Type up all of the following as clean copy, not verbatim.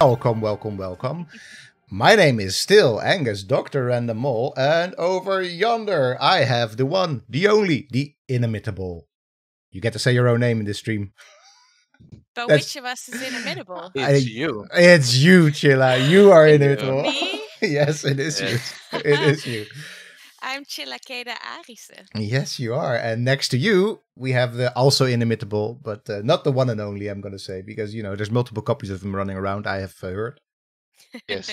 Welcome, welcome, welcome. My name is still Angus, Dr. Random Mole, and over yonder I have the one, the only, the inimitable. You get to say your own name in this stream. But which of us is inimitable? It's you. It's you, Chilla. You are inimitable. Me? Yes, it is Yes. you. It is you. I'm Caeda Arise. Yes, you are. And next to you, we have the also inimitable, but not the one and only, I'm going to say, because, there's multiple copies of him running around, I have heard. Yes,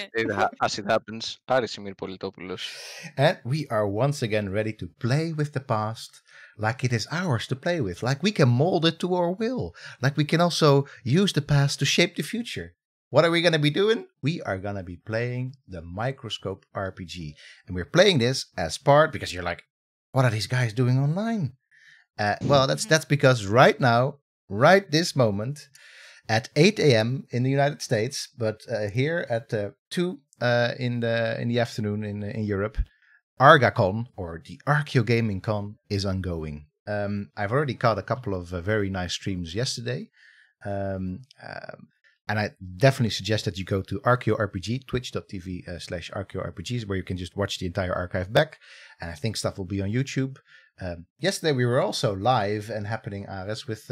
as it happens, Ymir Politopoulos. And we are once again ready to play with the past like it is ours to play with, like we can mold it to our will, like we can also use the past to shape the future. What are we going to be doing? We are going to be playing the Microscope RPG. And we're playing this as part, because you're like, what are these guys doing online? Well, that's because right now, right this moment, at 8 a.m. in the United States, but here at 2 in the afternoon in Europe, Archaeogaming or the Archaeogaming Con is ongoing. I've already caught a couple of very nice streams yesterday. And I definitely suggest that you go to ArchaeoRPG, twitch.tv/ArchaeoRPGs, where you can just watch the entire archive back. And I think stuff will be on YouTube. Yesterday we were also live and happening, Ares, with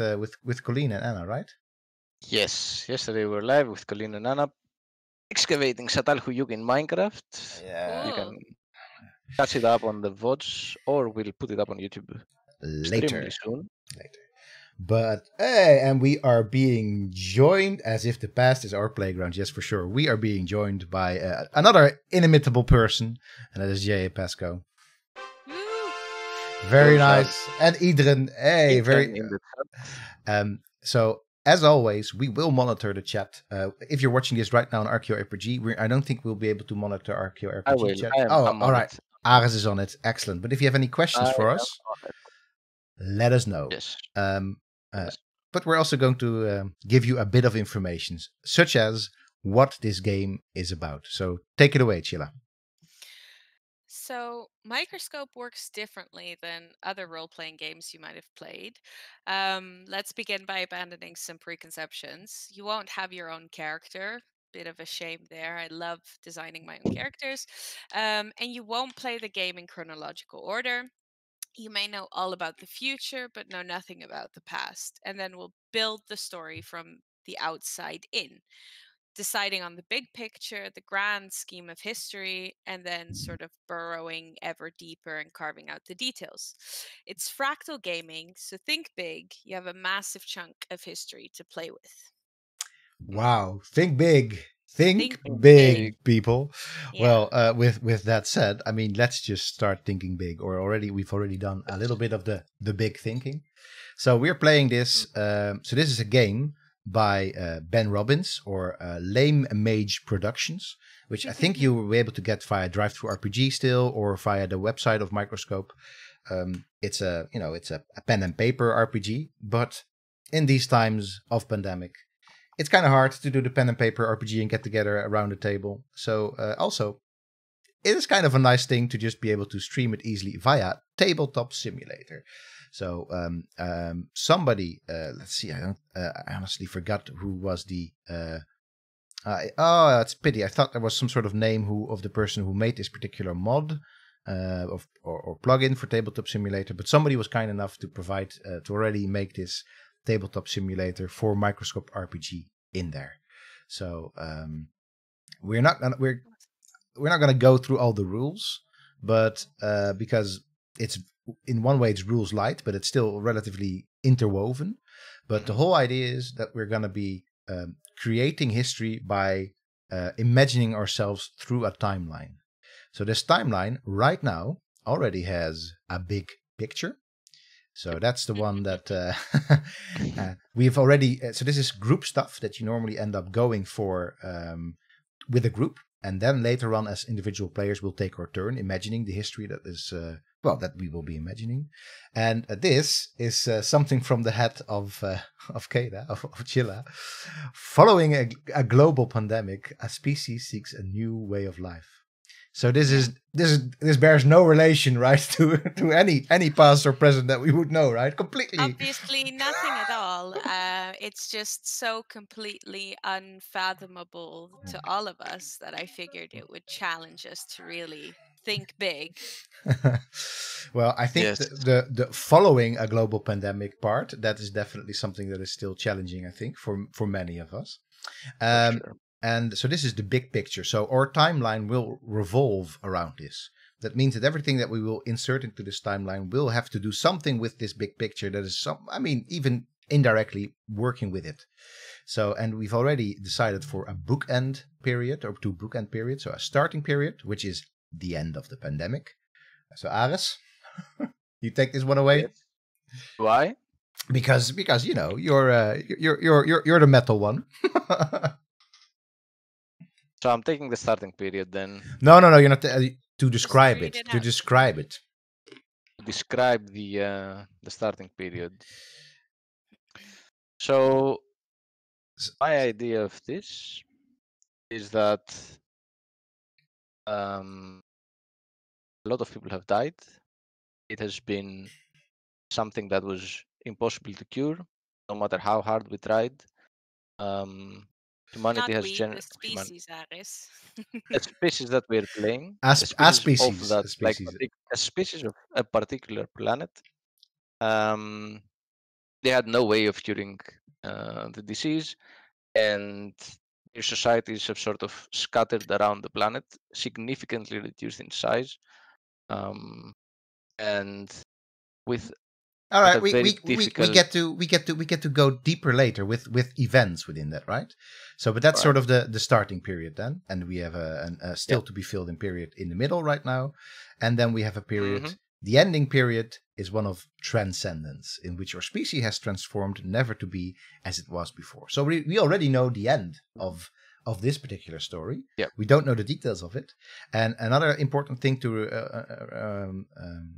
Colleen and Anna, right? Yes, yesterday we were live with Colleen and Anna excavating Satalhuyuk in Minecraft. Yeah. You can catch it up on the VODs, or we'll put it up on YouTube Later. soon. But hey, and we are being joined, as if the past is our playground. Yes, for sure. We are being joined by another inimitable person, and that is J.A. Pasco. Very nice. And Idren. Hey, very. So, as always, we will monitor the chat. If you're watching this right now on ArchaeoRPG, I don't think we'll be able to monitor ArchaeoRPG chat. All right. Ares is on it. Excellent. But if you have any questions for us, let us know. Yes. But we're also going to give you a bit of information, such as what this game is about. So take it away, Chilla. So Microscope works differently than other role-playing games you might have played. Let's begin by abandoning some preconceptions. You won't have your own character. Bit of a shame there. I love designing my own characters. And you won't play the game in chronological order. You may know all about the future, but know nothing about the past. And then we'll build the story from the outside in, deciding on the big picture, the grand scheme of history, and then sort of burrowing ever deeper and carving out the details. It's fractal gaming, so think big. You have a massive chunk of history to play with. Wow, think big. Think big, people. Yeah. Well, with that said, I mean, let's just start thinking big. We've already done a little bit of the big thinking. So we're playing this. So this is a game by Ben Robbins or Lame Mage Productions, which I think you will be able to get via DriveThruRPG still or via the website of Microscope. It's a pen and paper RPG, but in these times of pandemic, it's kind of hard to do the pen and paper RPG and get together around the table. So also, it is kind of a nice thing to just be able to stream it easily via Tabletop Simulator. So somebody, let's see, I honestly forgot who was the. It's a pity. I thought there was some sort of name of the person who made this particular mod or plugin for Tabletop Simulator, but somebody was kind enough to provide to already make this Tabletop Simulator for Microscope RPG in there. So we're not gonna go through all the rules, but because it's in one way it's rules light, but it's still relatively interwoven. But the whole idea is that we're gonna be creating history by imagining ourselves through a timeline. So this timeline right now already has a big picture. So that's the one that we've already. So this is group stuff that you normally end up going for with a group, and then later on, as individual players, we'll take our turn imagining the history that is that we will be imagining. And this is something from the head of Caeda, of Chilla. Following a global pandemic, a species seeks a new way of life. So this bears no relation, right, to any past or present that we would know, right? Completely. Obviously, nothing at all. it's just so completely unfathomable to all of us that I figured it would challenge us to really think big. Well, I think Yes. the following a global pandemic part, that is definitely something that is still challenging, I think, for many of us. For sure. And so this is the big picture. So our timeline will revolve around this. That means that everything that we will insert into this timeline will have to do something with this big picture that is even indirectly working with it. So, and we've already decided for a bookend period or 2 bookend periods. So a starting period, which is the end of the pandemic. So Ares, you take this one away. Yes. Why? Because you know you're the metal one. So I'm taking the starting period then. No, you're not. To describe read it. it To out. describe it. To describe the starting period. So my idea of this is that a lot of people have died. It has been something that was impossible to cure, no matter how hard we tried. Humanity Not has we, the species, Aris. the species that we're playing, A a species of species. that, A species. a species of a particular planet. They had no way of curing the disease, and their societies have sort of scattered around the planet, significantly reduced in size, and with All at right, a very difficult. we get to go deeper later with events within that, right? So, but that's Right. sort of the starting period then, and we have a still to be filled in period in the middle right now, and then we have a period. Mhm. The ending period is one of transcendence, in which our species has transformed, never to be as it was before. So we already know the end of this particular story. Yeah. We don't know the details of it. And another important thing to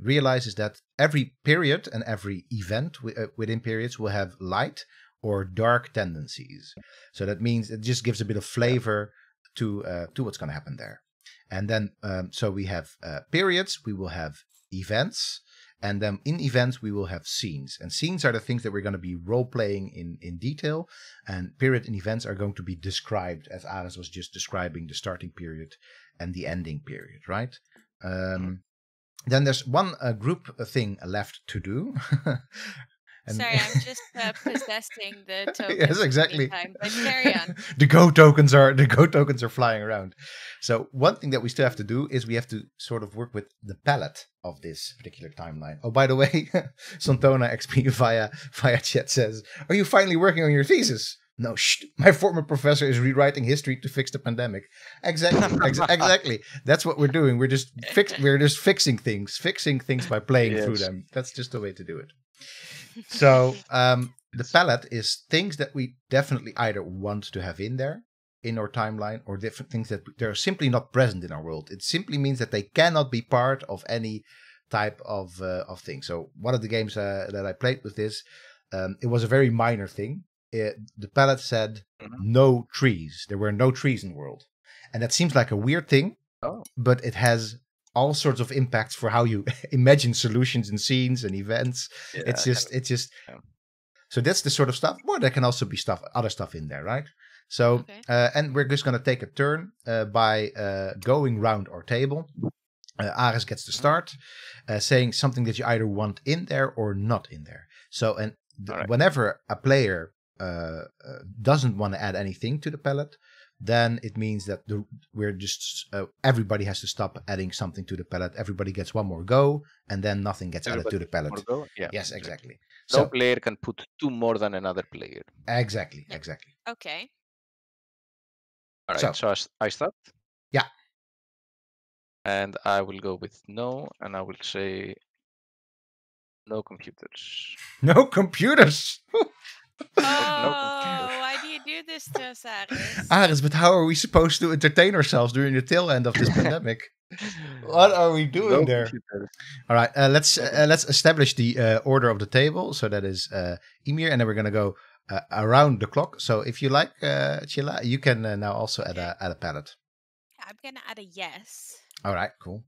realize is that every period and every event within periods will have light or dark tendencies. So that means it just gives a bit of flavor to what's going to happen there. And then, so we have periods, we will have events, and then in events we will have scenes. And scenes are the things that we're going to be role-playing in detail, and period and events are going to be described, as Ares was just describing the starting period and the ending period, right? Then there's one group thing left to do. Sorry, I'm just possessing the tokens. Yes, in the exactly. meantime, but carry on. The Go tokens are flying around. So one thing that we still have to do is we have to sort of work with the palette of this particular timeline. Oh, by the way, Santona XP via chat says, "Are you finally working on your thesis?" No, my former professor is rewriting history to fix the pandemic. Exactly. That's what we're doing. We're just fixing things by playing through them. That's just the way to do it. So the palette is things that we definitely either want to have in there in our timeline, or different things that they're simply not present in our world. It simply means that they cannot be part of any type of thing. So one of the games that I played with this, it was a very minor thing. The palette said no trees. There were no trees in the world, and that seems like a weird thing, but it has all sorts of impacts for how you imagine solutions and scenes and events. Yeah, it's just. So that's the sort of stuff. Well, there can also be other stuff in there, right? So, and we're just going to take a turn by going round our table. Ares gets to start, saying something that you either want in there or not in there. So, and whenever a player doesn't want to add anything to the palette, then it means that we're just everybody has to stop adding something to the palette. Everybody gets one more go, and then nothing gets added to the palette. Yeah, yes, exactly. No player can put 2 more than another player. Exactly. Okay. All right. So I start. Yeah. And I will go with no, and I will say no computers. No computers. Why do you do this to us, Ares? Ares, but how are we supposed to entertain ourselves during the tail end of this pandemic? What are we doing there? Computers. All right, let's establish the order of the table. So that is Ymir, and then we're going to go around the clock. So if you like, Chilla, you can now also add a palette. I'm going to add a yes. All right, cool.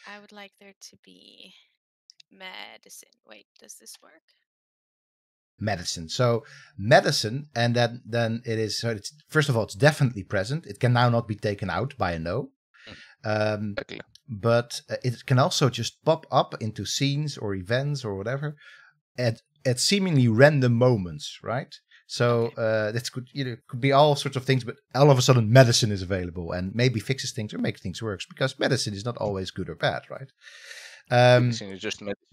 I would like there to be medicine. Wait, does this work? medicine. So medicine, and then it is. So it's first of all, it's definitely present. It can now not be taken out by a no. Exactly. But it can also just pop up into scenes or events or whatever at seemingly random moments, right? So that could be all sorts of things, but all of a sudden medicine is available and maybe fixes things or makes things worse, because medicine is not always good or bad, right? Medicine is just medicine.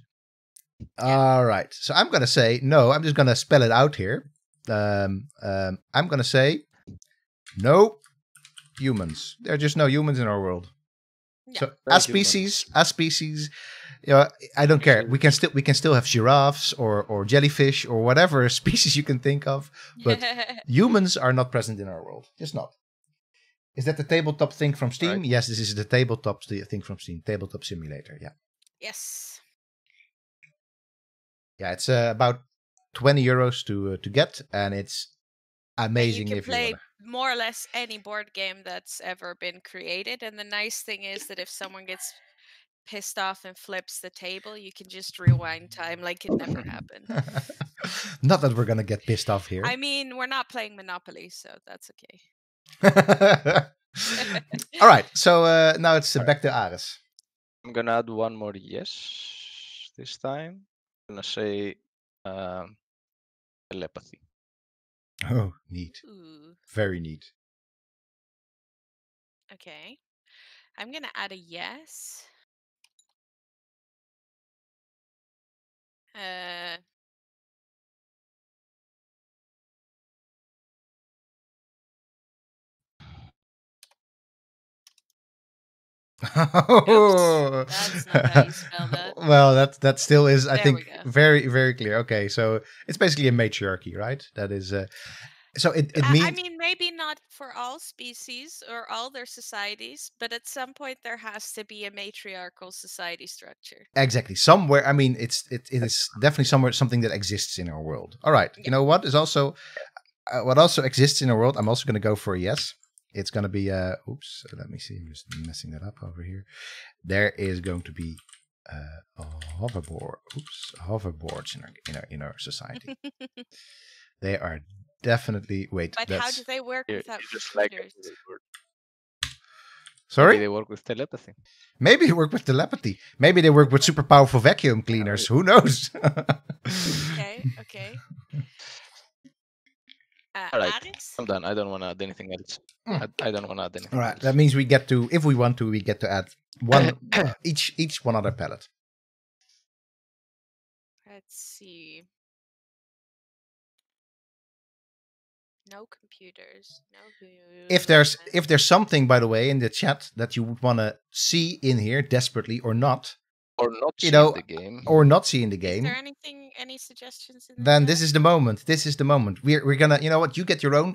All right. So I'm going to say no. I'm just going to spell it out here. I'm going to say no humans. There are just no humans in our world. Yeah. So No as species, you know, I don't care. We can still have giraffes or jellyfish or whatever species you can think of, but humans are not present in our world. Just not. Is that the tabletop thing from Steam? Right. Yes, this is the tabletop thing from Steam. Tabletop Simulator. Yeah. Yes. Yeah, it's about €20 to get, and it's amazing And you if can you play want. more or less any board game that's ever been created. And the nice thing is that if someone gets pissed off and flips the table, you can just rewind time like it never happened. Not that we're gonna get pissed off here. I mean, we're not playing Monopoly, so that's okay. All right, so now it's back to Ares. I'm gonna add one more yes this time. I'm gonna say telepathy. Oh, neat. Ooh, Very neat. okay. I'm gonna add a yes. Oops, that's not how you spell that. Well, that still is, I There think, we go. very, very clear. Okay, so it's basically a matriarchy, right? That is, so it means. I mean, maybe not for all species or all their societies, but at some point there has to be a matriarchal society structure. Exactly. Somewhere, I mean, it is definitely somewhere something that exists in our world. All right. Yeah. You know what is also, what also exists in our world? I'm also going to go for a yes. It's going to be, oops, let me see. I'm just messing that up over here. There is going to be a hoverboard. Oops, hoverboards in our society. They are definitely, wait. But how do they work without just like computers? Sorry? Maybe they work with telepathy. Maybe they work with telepathy. Maybe they work with super powerful vacuum cleaners. Who knows? Okay. All right, Alex? I'm done. I don't want to add anything else. I don't want to add anything All right. else. That means we get to, if we want to, we get to add one each one other palette. Let's see. No computers. No. If there's something, by the way, in the chat that you would want to see in here desperately or not, Or not you see know, the game. or not see in the Is game, there any suggestions in the then chat? this is the moment. This is the moment. We're gonna, you know what? You get your own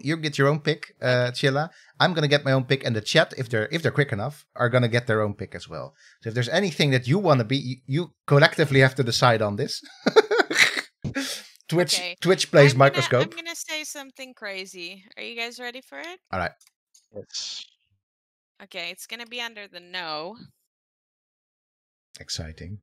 pick, Chilla. I'm gonna get my own pick, and the chat, if they're quick enough, are gonna get their own pick as well. So if there's anything that you want to be, you collectively have to decide on this. Twitch plays Microscope. I'm gonna say something crazy. Are you guys ready for it? All right. Yes. Okay, it's gonna be under the no. Exciting.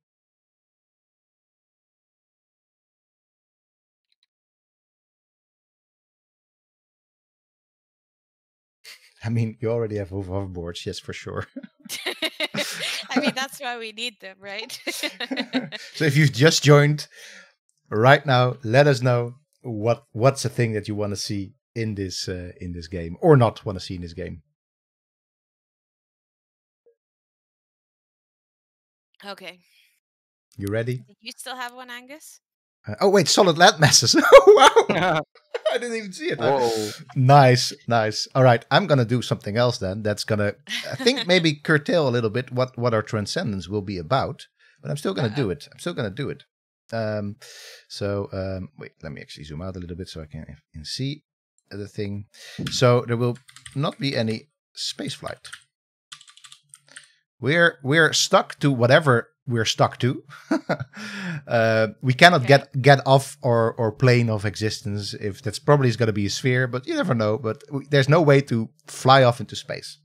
I mean, you already have hoverboards, yes, for sure. I mean, that's why we need them, right? So if you've just joined right now, let us know what's the thing that you want to see in this game, or not want to see in this game. Okay. You ready? Did you still have one, Angus? Oh wait, solid land masses. Oh wow! I didn't even see it. Whoa. Nice. All right, I'm gonna do something else then. That's gonna, I think, maybe curtail a little bit what our transcendence will be about. But I'm still gonna do it. Wait, let me actually zoom out a little bit so I can see the thing. So there will not be any space flight. We're stuck to whatever we're stuck to. We cannot get off our plane of existence. If that's probably is going to be a sphere, but you never know. But there's no way to fly off into space.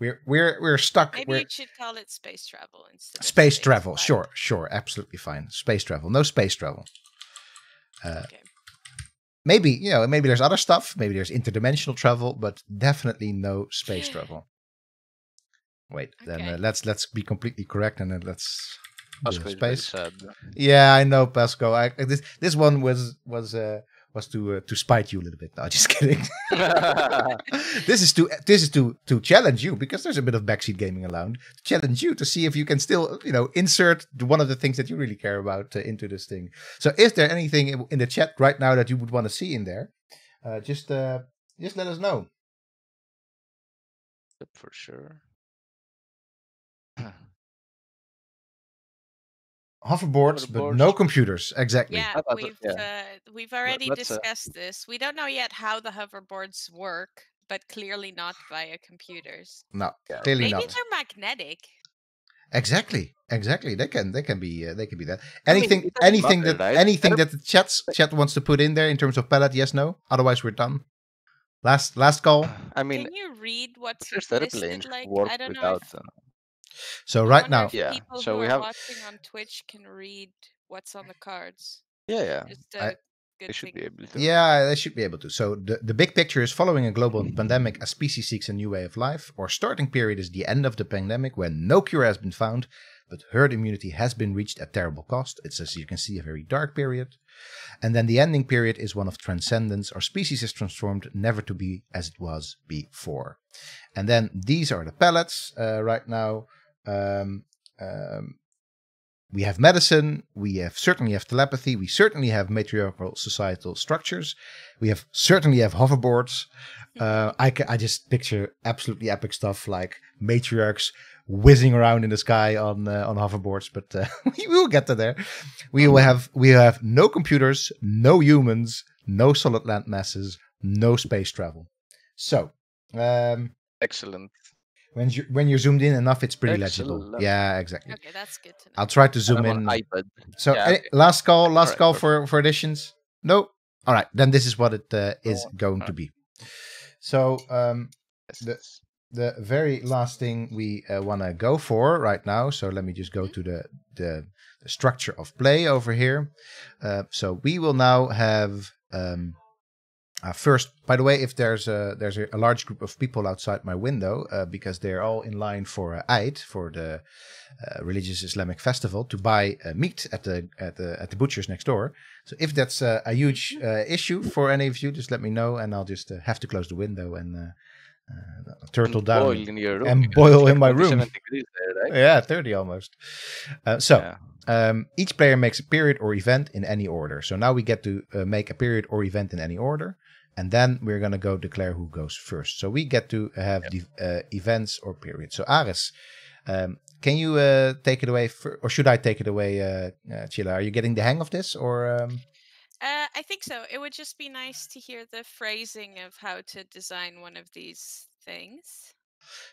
We're stuck. Maybe you should call it space travel instead. Space travel, sure, absolutely fine. Space travel, no space travel. Okay. maybe maybe there's other stuff. Maybe there's interdimensional travel, but definitely no space travel. Wait, Okay. then let's be completely correct, and then let's do Pasco is very space. sad. Yeah, I know, Pasco. This one was to spite you a little bit. No, just kidding. This is to challenge you, because there's a bit of backseat gaming around. To challenge you to see if you can still insert one of the things that you really care about into this thing. So, is there anything in the chat right now that you would want to see in there? Just let us know. For sure. Hoverboards, but no computers. Exactly. Yeah, we've already discussed this. We don't know yet how the hoverboards work, but clearly not via computers. No, clearly Maybe not. they're magnetic. Exactly. They can be that. Anything Anything that the chat wants to put in there in terms of palette, yes, no. Otherwise, we're done. Last call. I mean, can you read what's listed? Like, I don't know. So right now, people who are watching on Twitch can read what's on the cards. Yeah. Just a good they should thing. be able to. Yeah, they should be able to. So the big picture is: following a global pandemic, a species seeks a new way of life. Or starting period is the end of the pandemic, when no cure has been found, but herd immunity has been reached at terrible cost. It's, as you can see, a very dark period. And then the ending period is one of transcendence. Our species is transformed, never to be as it was before. And then these are the palettes right now. We have medicine, we certainly have telepathy, we certainly have matriarchal societal structures, we certainly have hoverboards. I just picture absolutely epic stuff like matriarchs whizzing around in the sky on hoverboards, but we will get to there. We have no computers, no humans, no solid land masses, no space travel. So, excellent. When you're zoomed in enough, it's pretty legible. Yeah, exactly. Okay, that's good to know. I'll try to zoom in. iPad. So last call for additions. No. All right, then this is what it is going to be. So the very last thing we want to go for right now. So let me just go to the structure of play over here. So we will now have. First, by the way, if there's a large group of people outside my window, because they're all in line for Eid, for the religious Islamic festival, to buy meat at the butcher's next door. So if that's a huge issue for any of you, just let me know, and I'll just have to close the window and turtle down and boil in my room. Degrees there, right? Yeah, 30 almost. Each player makes a period or event in any order. So now we get to make a period or event in any order. And then we're going to go declare who goes first. So we get to have the events or periods. So Aris, can you take it away? Or should I take it away, Chilla? Are you getting the hang of this? Or I think so. It would just be nice to hear the phrasing of how to design one of these things.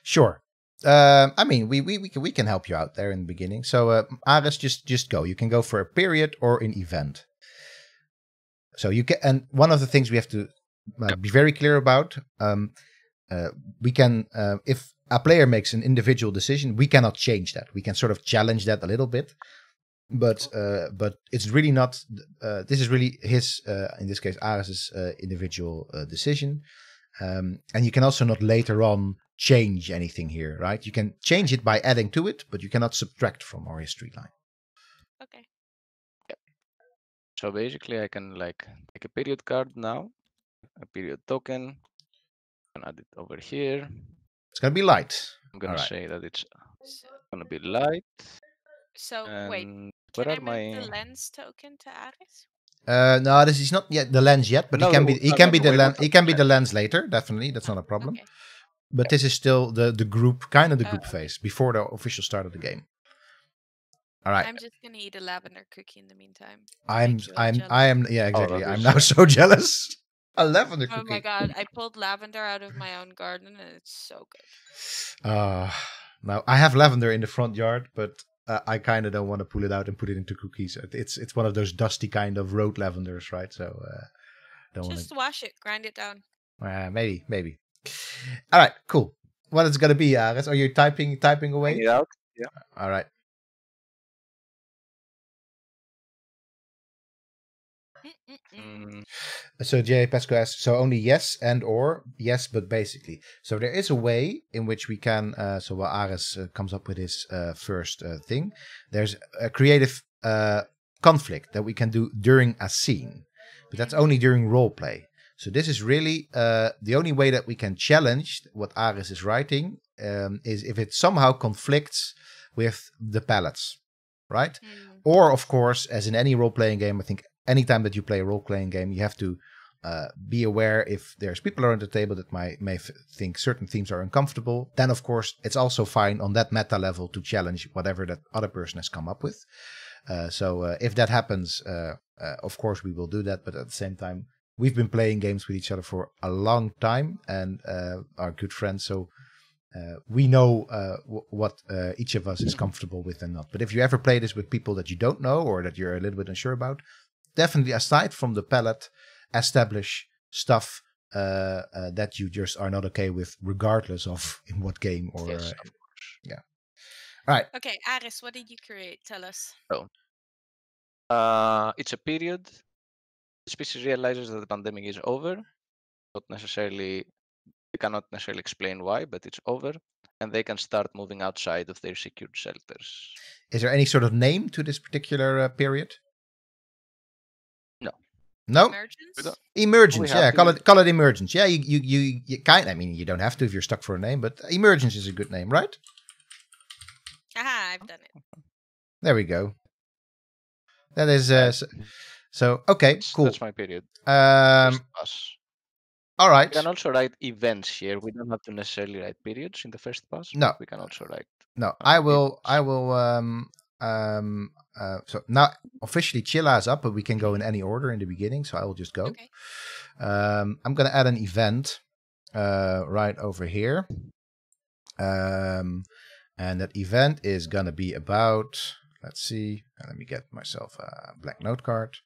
Sure. I mean, we can help you out there in the beginning. So Aris, just go. You can go for a period or an event. So you can, and one of the things we have to be very clear about, we can, if a player makes an individual decision, we cannot change that. We can sort of challenge that a little bit, but it's really not. This is really his, in this case, Aris's individual decision, and you can also not later on change anything here, right? You can change it by adding to it, but you cannot subtract from our history line. Okay. So basically, I can take a period card now, a period token, and add it over here. It's gonna be light. I'm gonna say that it's gonna be light. So wait, can I move the lens token to Aris? No, this is not yet the lens yet, but he can be the lens later. Definitely, that's not a problem. Okay. But this is still the group, kind of the group phase before the official start of the game. All right. I'm just gonna eat a lavender cookie in the meantime. I am. Yeah, exactly. I'm now so jealous. A lavender cookie. Oh my god! I pulled lavender out of my own garden, and it's so good. Now I have lavender in the front yard, but I kind of don't want to pull it out and put it into cookies. It's one of those dusty kind of road lavenders, right? So don't want to. Just wash it, grind it down. Maybe. All right, cool. What is gonna be, Aris? Are you typing away? It out. Yeah. All right. Mm, So J. Pesco asks, so only yes and or yes, but basically. So there is a way in which we can, so while Ares comes up with his first thing, there's a creative conflict that we can do during a scene, but that's only during role play. So this is really the only way that we can challenge what Ares is writing is if it somehow conflicts with the palettes, right? Or, of course, as in any role-playing game, I think anytime that you play a role-playing game, you have to be aware if there's people around the table that may think certain themes are uncomfortable. Then, of course, it's also fine on that meta level to challenge whatever that other person has come up with. So if that happens, of course, we will do that. But at the same time, we've been playing games with each other for a long time and are good friends. So we know what each of us is comfortable with and not. But if you ever play this with people that you don't know or that you're a little bit unsure about, definitely aside from the palette, establish stuff that you just are not okay with, regardless of in what game or yes, of course. yeah. All right. Okay, Aris, what did you create? Tell us. It's a period. The species realizes that the pandemic is over. They cannot necessarily explain why, but it's over, and they can start moving outside of their secured shelters. Is there any sort of name to this particular period? No. No. Emergence? Emergence, yeah. Call it emergence. Yeah, you kind. I mean, you don't have to if you're stuck for a name, but emergence is a good name, right? Aha, I've done it. There we go. That is so okay, cool. That's my period. Pass. All right. We can also write events here. We don't have to necessarily write periods in the first pass. No. We can also write. No, I will. So now officially Chilla is up, but we can go in any order in the beginning. So I will just go. Okay. I'm gonna add an event right over here. And that event is gonna be about. Let's see. Let me get myself a blank note card.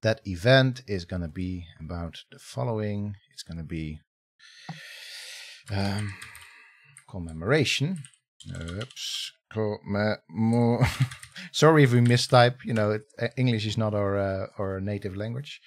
That event is going to be about the following. It's going to be commemoration. Oops. Sorry if we mistype. You know, English is not our native language.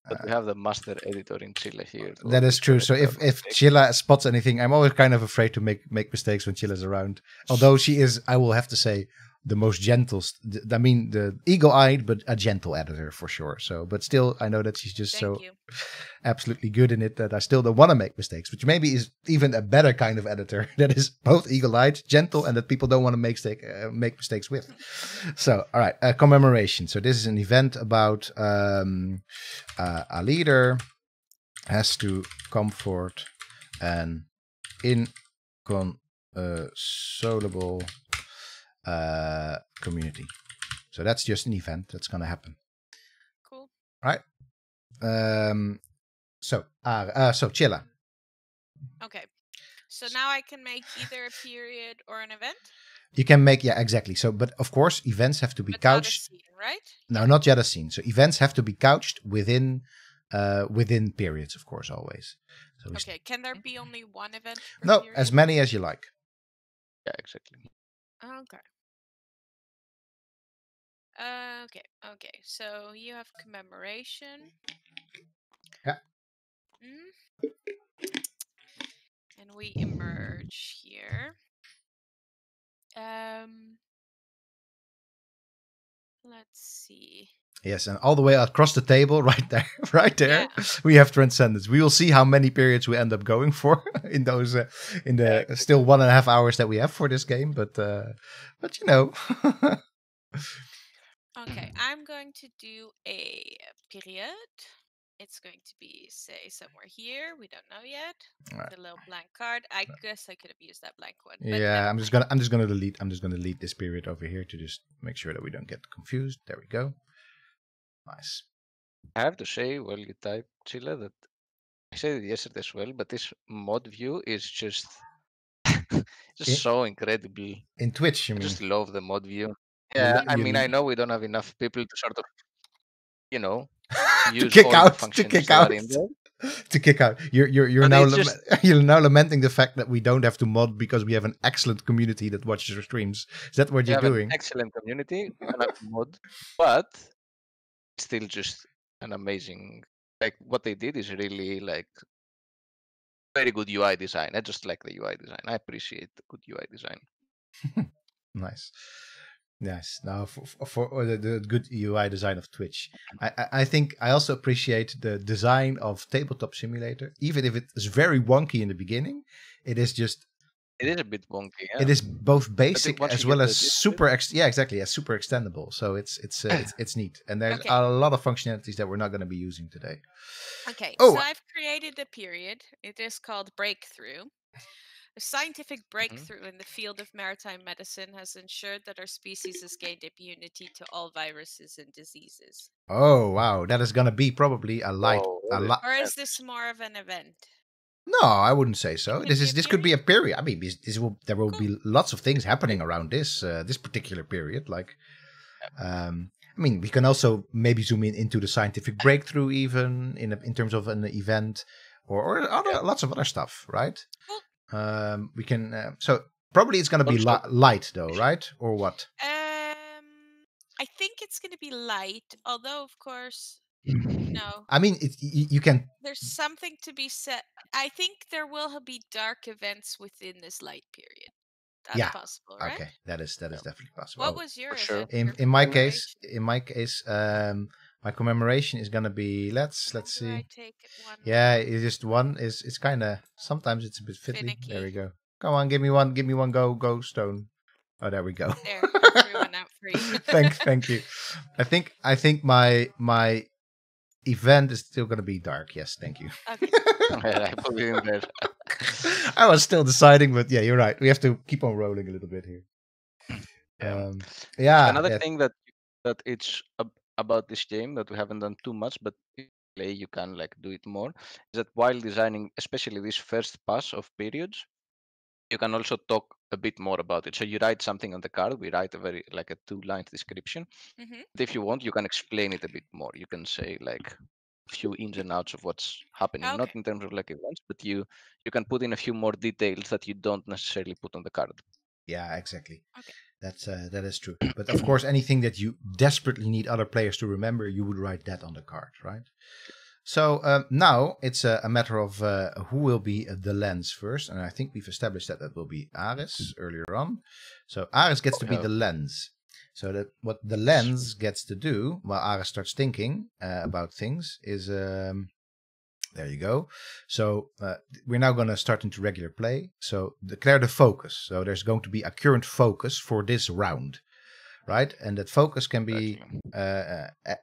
But we have the master editor in Chile here. That is true. So if Chilla spots anything, I'm always kind of afraid to make mistakes when Chilla's around. Although she is, I will have to say, the most gentle. I mean, the eagle-eyed, but a gentle editor for sure. So, but still, I know that she's just absolutely good in it that I still don't want to make mistakes. Which maybe is even a better kind of editor that is both eagle-eyed, gentle, and that people don't want to make mistakes with. So, all right, commemoration. So this is an event about a leader has to comfort an inconsolable community. So that's just an event that's going to happen. Cool. Right. So Chilla. Okay. So now I can make either a period or an event? You can make, yeah, exactly. So, but of course, events have to be couched. Not a scene, right? No, not yet a scene. So events have to be couched within periods, of course, always. So okay. Can there be only one event? No, period? As many as you like. Yeah, exactly. Okay. Okay. So you have commemoration. Yeah. And we emerge here. Let's see. Yes, and all the way across the table, right there, we have transcendence. We will see how many periods we end up going for in those still 1.5 hours that we have for this game. But you know. Okay, I'm going to do a period. It's going to be, say, somewhere here. We don't know yet. Right. The little blank card. I guess I could have used that blank one. Yeah, I'm just gonna delete this period over here to just make sure that we don't get confused. There we go. Nice. I have to say, while you type, Chilla, that I said it yesterday as well, but this mod view is just so incredible. In Twitch, you mean? I just love the mod view. Yeah, I mean, I know we don't have enough people to sort of, use to kick all out, the functions to kick that out. are in there. to kick out. You're But now it's just- you're now lamenting the fact that we don't have to mod because we have an excellent community that watches our streams. Is that what We you're have doing? an excellent community. We don't have to mod, but it's still just an amazing. Like what they did is really like very good UI design. I just like the UI design. I appreciate the good UI design. Nice. Now for the good UI design of Twitch, I think I also appreciate the design of Tabletop Simulator, even if it is very wonky in the beginning. It is just It is a bit wonky. Yeah. it is both basic once as you well get as the gist of super exactly, as super extendable. So it's neat, and there's Okay. a lot of functionalities that we're not going to be using today. Okay, Oh. so I've created a period. It is called Breakthrough. A scientific breakthrough in the field of maritime medicine has ensured that our species has gained immunity to all viruses and diseases. Oh wow, that is going to be probably a light Whoa, a that is lot. Or is this more of an event? No, I wouldn't say so. It This could is be a this could be a period. I mean, there will Cool. be lots of things happening around this this particular period. Like, I mean, we can also maybe zoom into the scientific breakthrough, even in terms of an event or lots of other stuff, right? Cool. We can. So probably it's going to be Also- light, though, right? Or what? I think it's going to be light, although of course, I mean, you can. there's something to be said. I think there will be dark events within this light period. That's Yeah. possible, right? Okay, that is definitely possible. What was your for sure. event? In my case, my commemoration is gonna be let's How do see. I take one? Yeah, it's just one. It's kind of sometimes it's a bit fiddly. There we Finicky. go. Come on, give me one. Go stone. Oh, there we go. There, I threw one out for you. Thank you. I think my event is still gonna be dark. Yes, thank you. Okay. I put it in there. I was still deciding, but yeah, you're right. We have to keep on rolling a little bit here. Yeah. Yeah. Another thing that it's about this game that we haven't done too much, but if you play you can like do it more, is that while designing, especially this first pass of periods, you can also talk a bit more about it. So you write something on the card. We write a very like a 2-line description. Mhm. But if you want, you can explain it a bit more. You can say like a few ins and outs of what's happening, not Okay. in terms of like events, but you can put in a few more details that you don't necessarily put on the card. Yeah, exactly. Okay. That is true. But of course, anything that you desperately need other players to remember, you would write that on the card, right? So now it's a matter of who will be the lens first, and I think we've established that will be Aris earlier on. So Aris gets to be the lens. So that what the lens gets to do while Aris starts thinking about things is there you go. So we're now going to start into regular play. So declare the focus. So there's going to be a current focus for this round, right? And that focus can be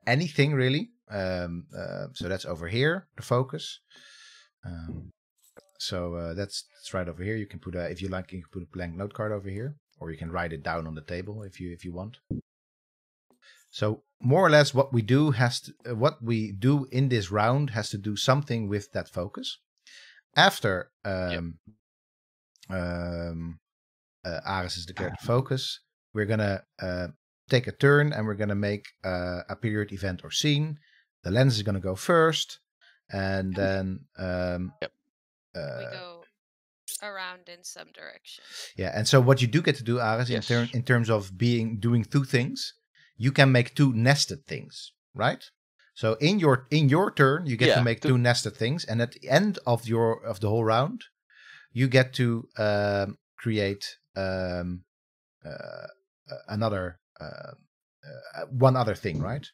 anything really. So that's over here, the focus. So that's right over here. You can put if you like, you can put a blank note card over here, or you can write it down on the table if you want. So more or less, what we do in this round has to do something with that focus. After Aris is declared focus, we're gonna take a turn and we're gonna make a period, event, or scene. The lens is gonna go first, and then we go around in some direction. Yeah, and so what you do get to do, Aris, in terms of doing two things, you can make two nested things, right? So in your turn, you get to make two nested things, and at the end of the whole round, you get to create another one other thing, right?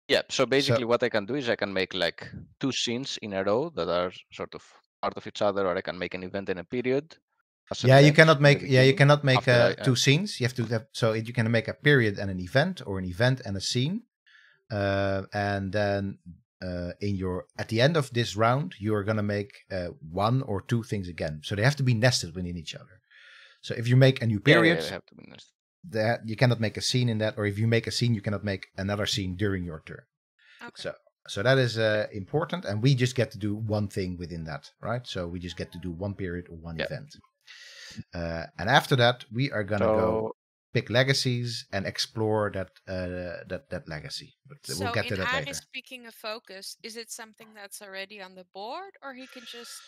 Yeah. So basically, what I can do is I can make like two scenes in a row that are sort of part of each other, or I can make an event and a period. You cannot make two scenes. You have to have you can make a period and an event, or an event and a scene, and then at the end of this round, you are gonna make one or two things again. So they have to be nested within each other. So if you make a new period, they have to be nested. That you cannot make a scene in that, or if you make a scene, you cannot make another scene during your turn. Okay. So that is important, and we just get to do one thing within that, right? So we just get to do one period or one event. And after that, we are gonna go pick legacies and explore that legacy. But So we'll get to in that Aare later. speaking of focus, is it something that's already on the board, or he can just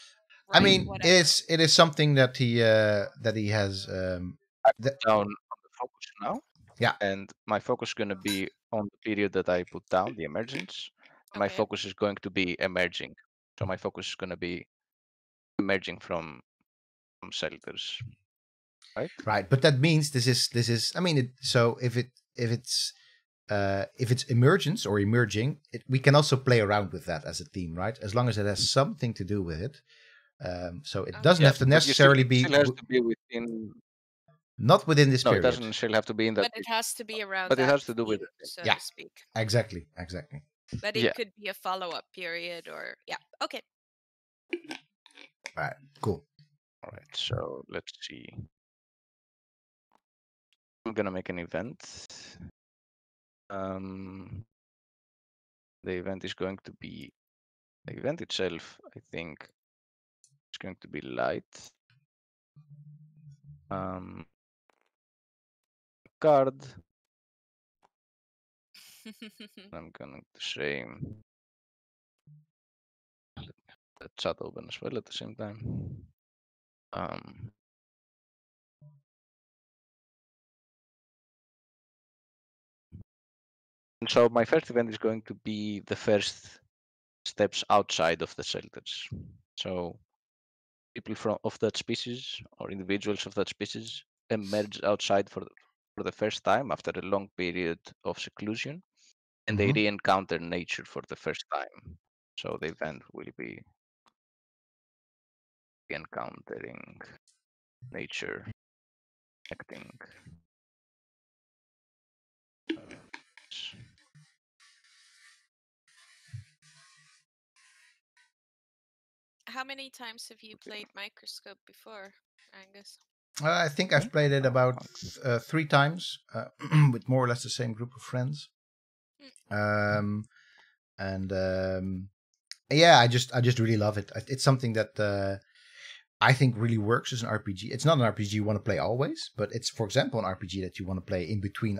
I write mean, whatever? it is something that he has. I put down on the focus now. Yeah. And my focus is going to be on the period that I put down, the emergence. My Okay. focus is going to be emerging. So my focus is going to be emerging from shelters. Right? Right, but that means this is. I mean, so if it's emergence or emerging, we can also play around with that as a theme, right? As long as it has something to do with it. So it doesn't Okay. have to necessarily be It still has to be within. not within this No, period. it doesn't necessarily have to be in that. But it has to be around But it that has to do with theme, it. so Yeah. to speak. Exactly. But it could be a follow-up period, or yeah. Okay. All right. Cool. All right. So let's see. I'm gonna make an event. The event is going to be the event itself. I think it's going to be light. Card. I'm going to say the chat open as well at the same time. And so my first event is going to be the first steps outside of the shelters. So people of that species or individuals of that species emerge outside for the first time after a long period of seclusion, and they re-encounter nature for the first time. So the event will be encountering nature, acting. How many times have you played Microscope before, Angus? I think I've played it about 3 times with more or less the same group of friends. Yeah, I just really love it. It's something that I think really works as an RPG. It's not an RPG you want to play always, but it's, for example, an RPG that you want to play in between,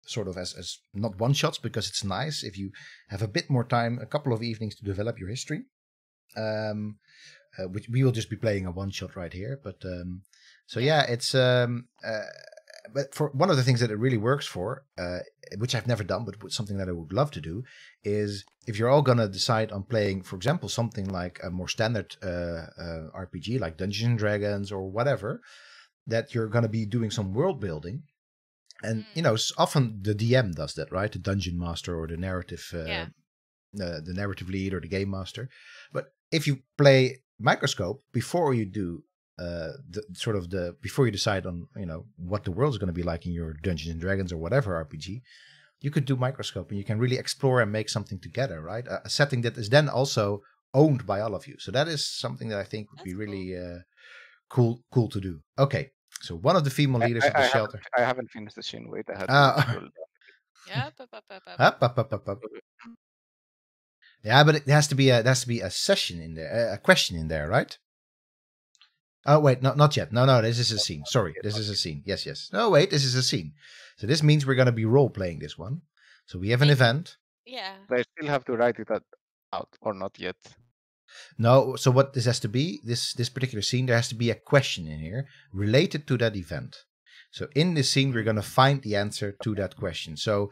sort of as not one shots, because it's nice if you have a bit more time, a couple of evenings to develop your history. Which we will just be playing a one shot right here, but it's but for one of the things that it really works for, which I've never done, but something that I would love to do, is if you're all gonna decide on playing, for example, something like a more standard RPG like Dungeons and Dragons or whatever, that you're gonna be doing some world building. And often the DM does that, right? The dungeon master or the narrative, the narrative lead or the game master. But if you play Microscope before you do before you decide on what the world is going to be like in your Dungeons and Dragons or whatever RPG, you could do Microscope and you can really explore and make something together, right? A setting that is then also owned by all of you. So that is something that I think would be really cool to do. Okay, so one of the female leaders of the shelter. I haven't finished the scene. Wait, I had to scroll down. Yeah. Yeah, but it has to be a session in there, a question in there, right? Oh wait, no, not yet. No, this is a scene. Sorry, this is a scene. Yes. No, wait, this is a scene. So this means we're going to be role playing this one. So we have an event. Yeah. I still have to write it out, or not yet. No, so what this has to be, this particular scene, there has to be a question in here related to that event. So in this scene, we're going to find the answer to that question. So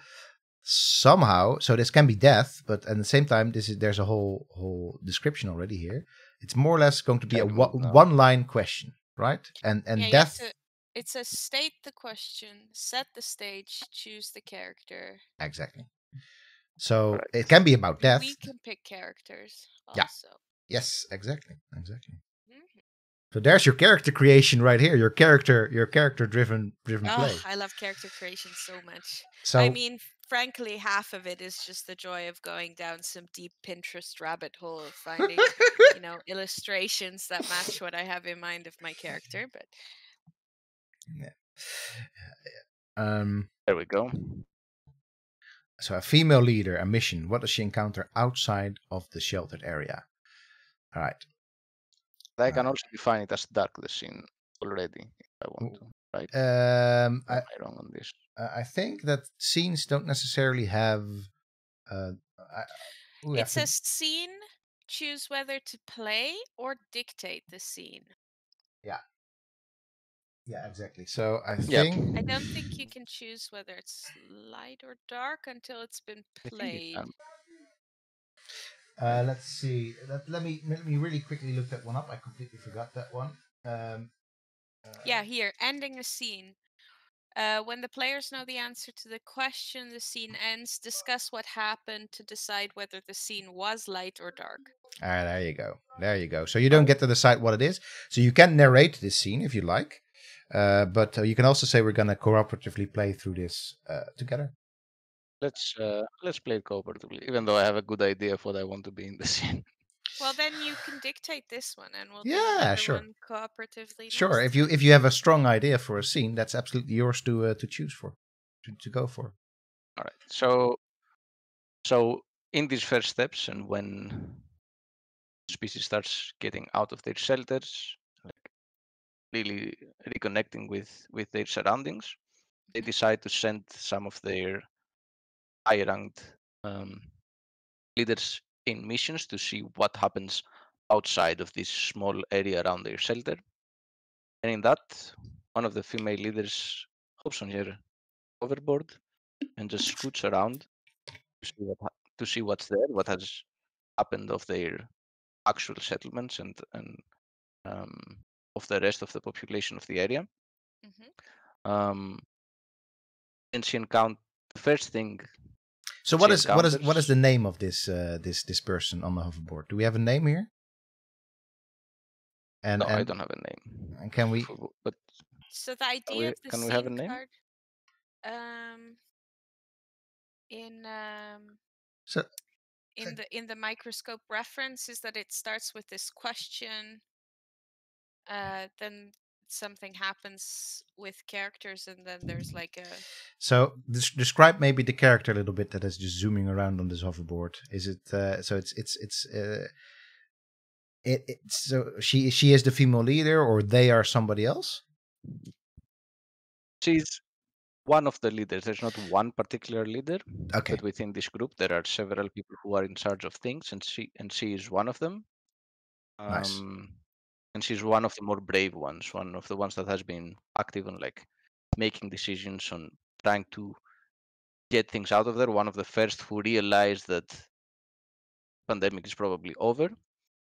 somehow, so this can be death, but at the same time, there's a whole description already here. It's more or less going to be a one-line question, right? And death. It says state the question, set the stage, choose the character. Exactly. So it can be about death. We can pick characters also. Yeah. Yes, exactly. So there's your character creation right here. Your character driven play. I love character creation so much. So I mean, frankly, half of it is just the joy of going down some deep Pinterest rabbit hole of finding, illustrations that match what I have in mind of my character. But there we go. So a female leader, a mission. What does she encounter outside of the sheltered area? All right. I can also define it as dark, the scene. already, if I want to, right? Am Am I wrong on this? I think that scenes don't necessarily have. It says scene. Choose whether to play or dictate the scene. Yeah, exactly. So I Yeah. think. I don't think you can choose whether it's light or dark until it's been I think played. you Let's see. Let me really quickly look that one up. I completely forgot that one. Yeah, here, ending a scene. When the players know the answer to the question, the scene ends. Discuss what happened to decide whether the scene was light or dark. All right, there you go. There you go. So you don't get to decide what it is. So you can narrate this scene if you like, but you can also say we're going to cooperatively play through this together. Let's play it cooperatively, even though I have a good idea of what I want to be in the scene. Well, then you can dictate this one, and we'll do Yeah, another sure. one cooperatively. Sure. Next If you have a strong idea for a scene, that's absolutely yours to choose for, to go for. All right. So in these first steps, and when species starts getting out of their shelters, like really reconnecting with their surroundings, they decide to send some of their high-ranked leaders in missions to see what happens outside of this small area around their shelter. And in that, one of the female leaders hops on her hoverboard and just scoots around to see what's there, what has happened of their actual settlements and of the rest of the population of the area. And she encountered the first thing. So what is the name of this this person on the hoverboard? Do we have a name here? No, I don't have a name. And can we? But so the idea of the can scene we have a name? card, in the microscope reference is that it starts with this question, then something happens with characters, and then there's like a. So describe maybe the character a little bit that is just zooming around on this hoverboard. Is it so? So she is the female leader, or they are somebody else? She's one of the leaders. There's not one particular leader, okay. But within this group, there are several people who are in charge of things, and she is one of them. Nice. And she's one of the more brave ones, one of the ones that has been active on like making decisions on trying to get things out of there. One of the first who realized that pandemic is probably over,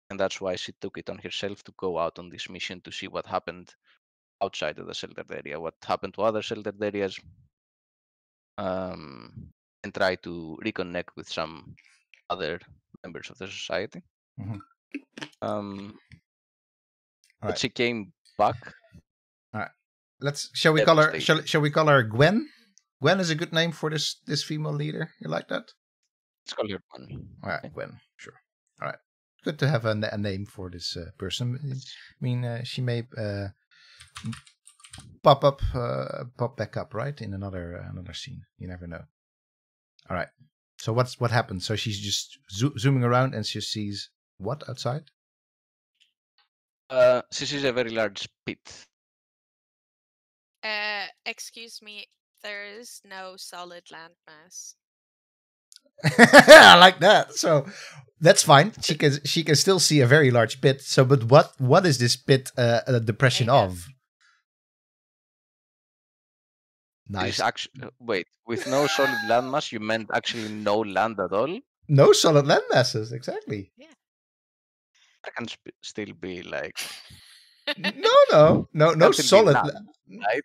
and that's why she took it on herself to go out on this mission to see what happened outside of the sheltered area, what happened to other sheltered areas, and try to reconnect with some other members of the society. But she came back. All right. Shall we call her Gwen? Gwen is a good name for this female leader. You like that? Let's call her Gwen. All right, Gwen. Sure. All right. Good to have a name for this person. I mean, she may pop back up, right, in another scene. You never know. All right. So what happens? So she's just zooming around, and she sees what outside? She sees a very large pit. Excuse me. There is no solid landmass. I like that. So that's fine. She can still see a very large pit. So, but what is this pit a depression of? Nice. Wait, with no solid landmass, you meant actually no land at all? No solid land masses, exactly. Yeah. That can still be like. No solid. Right?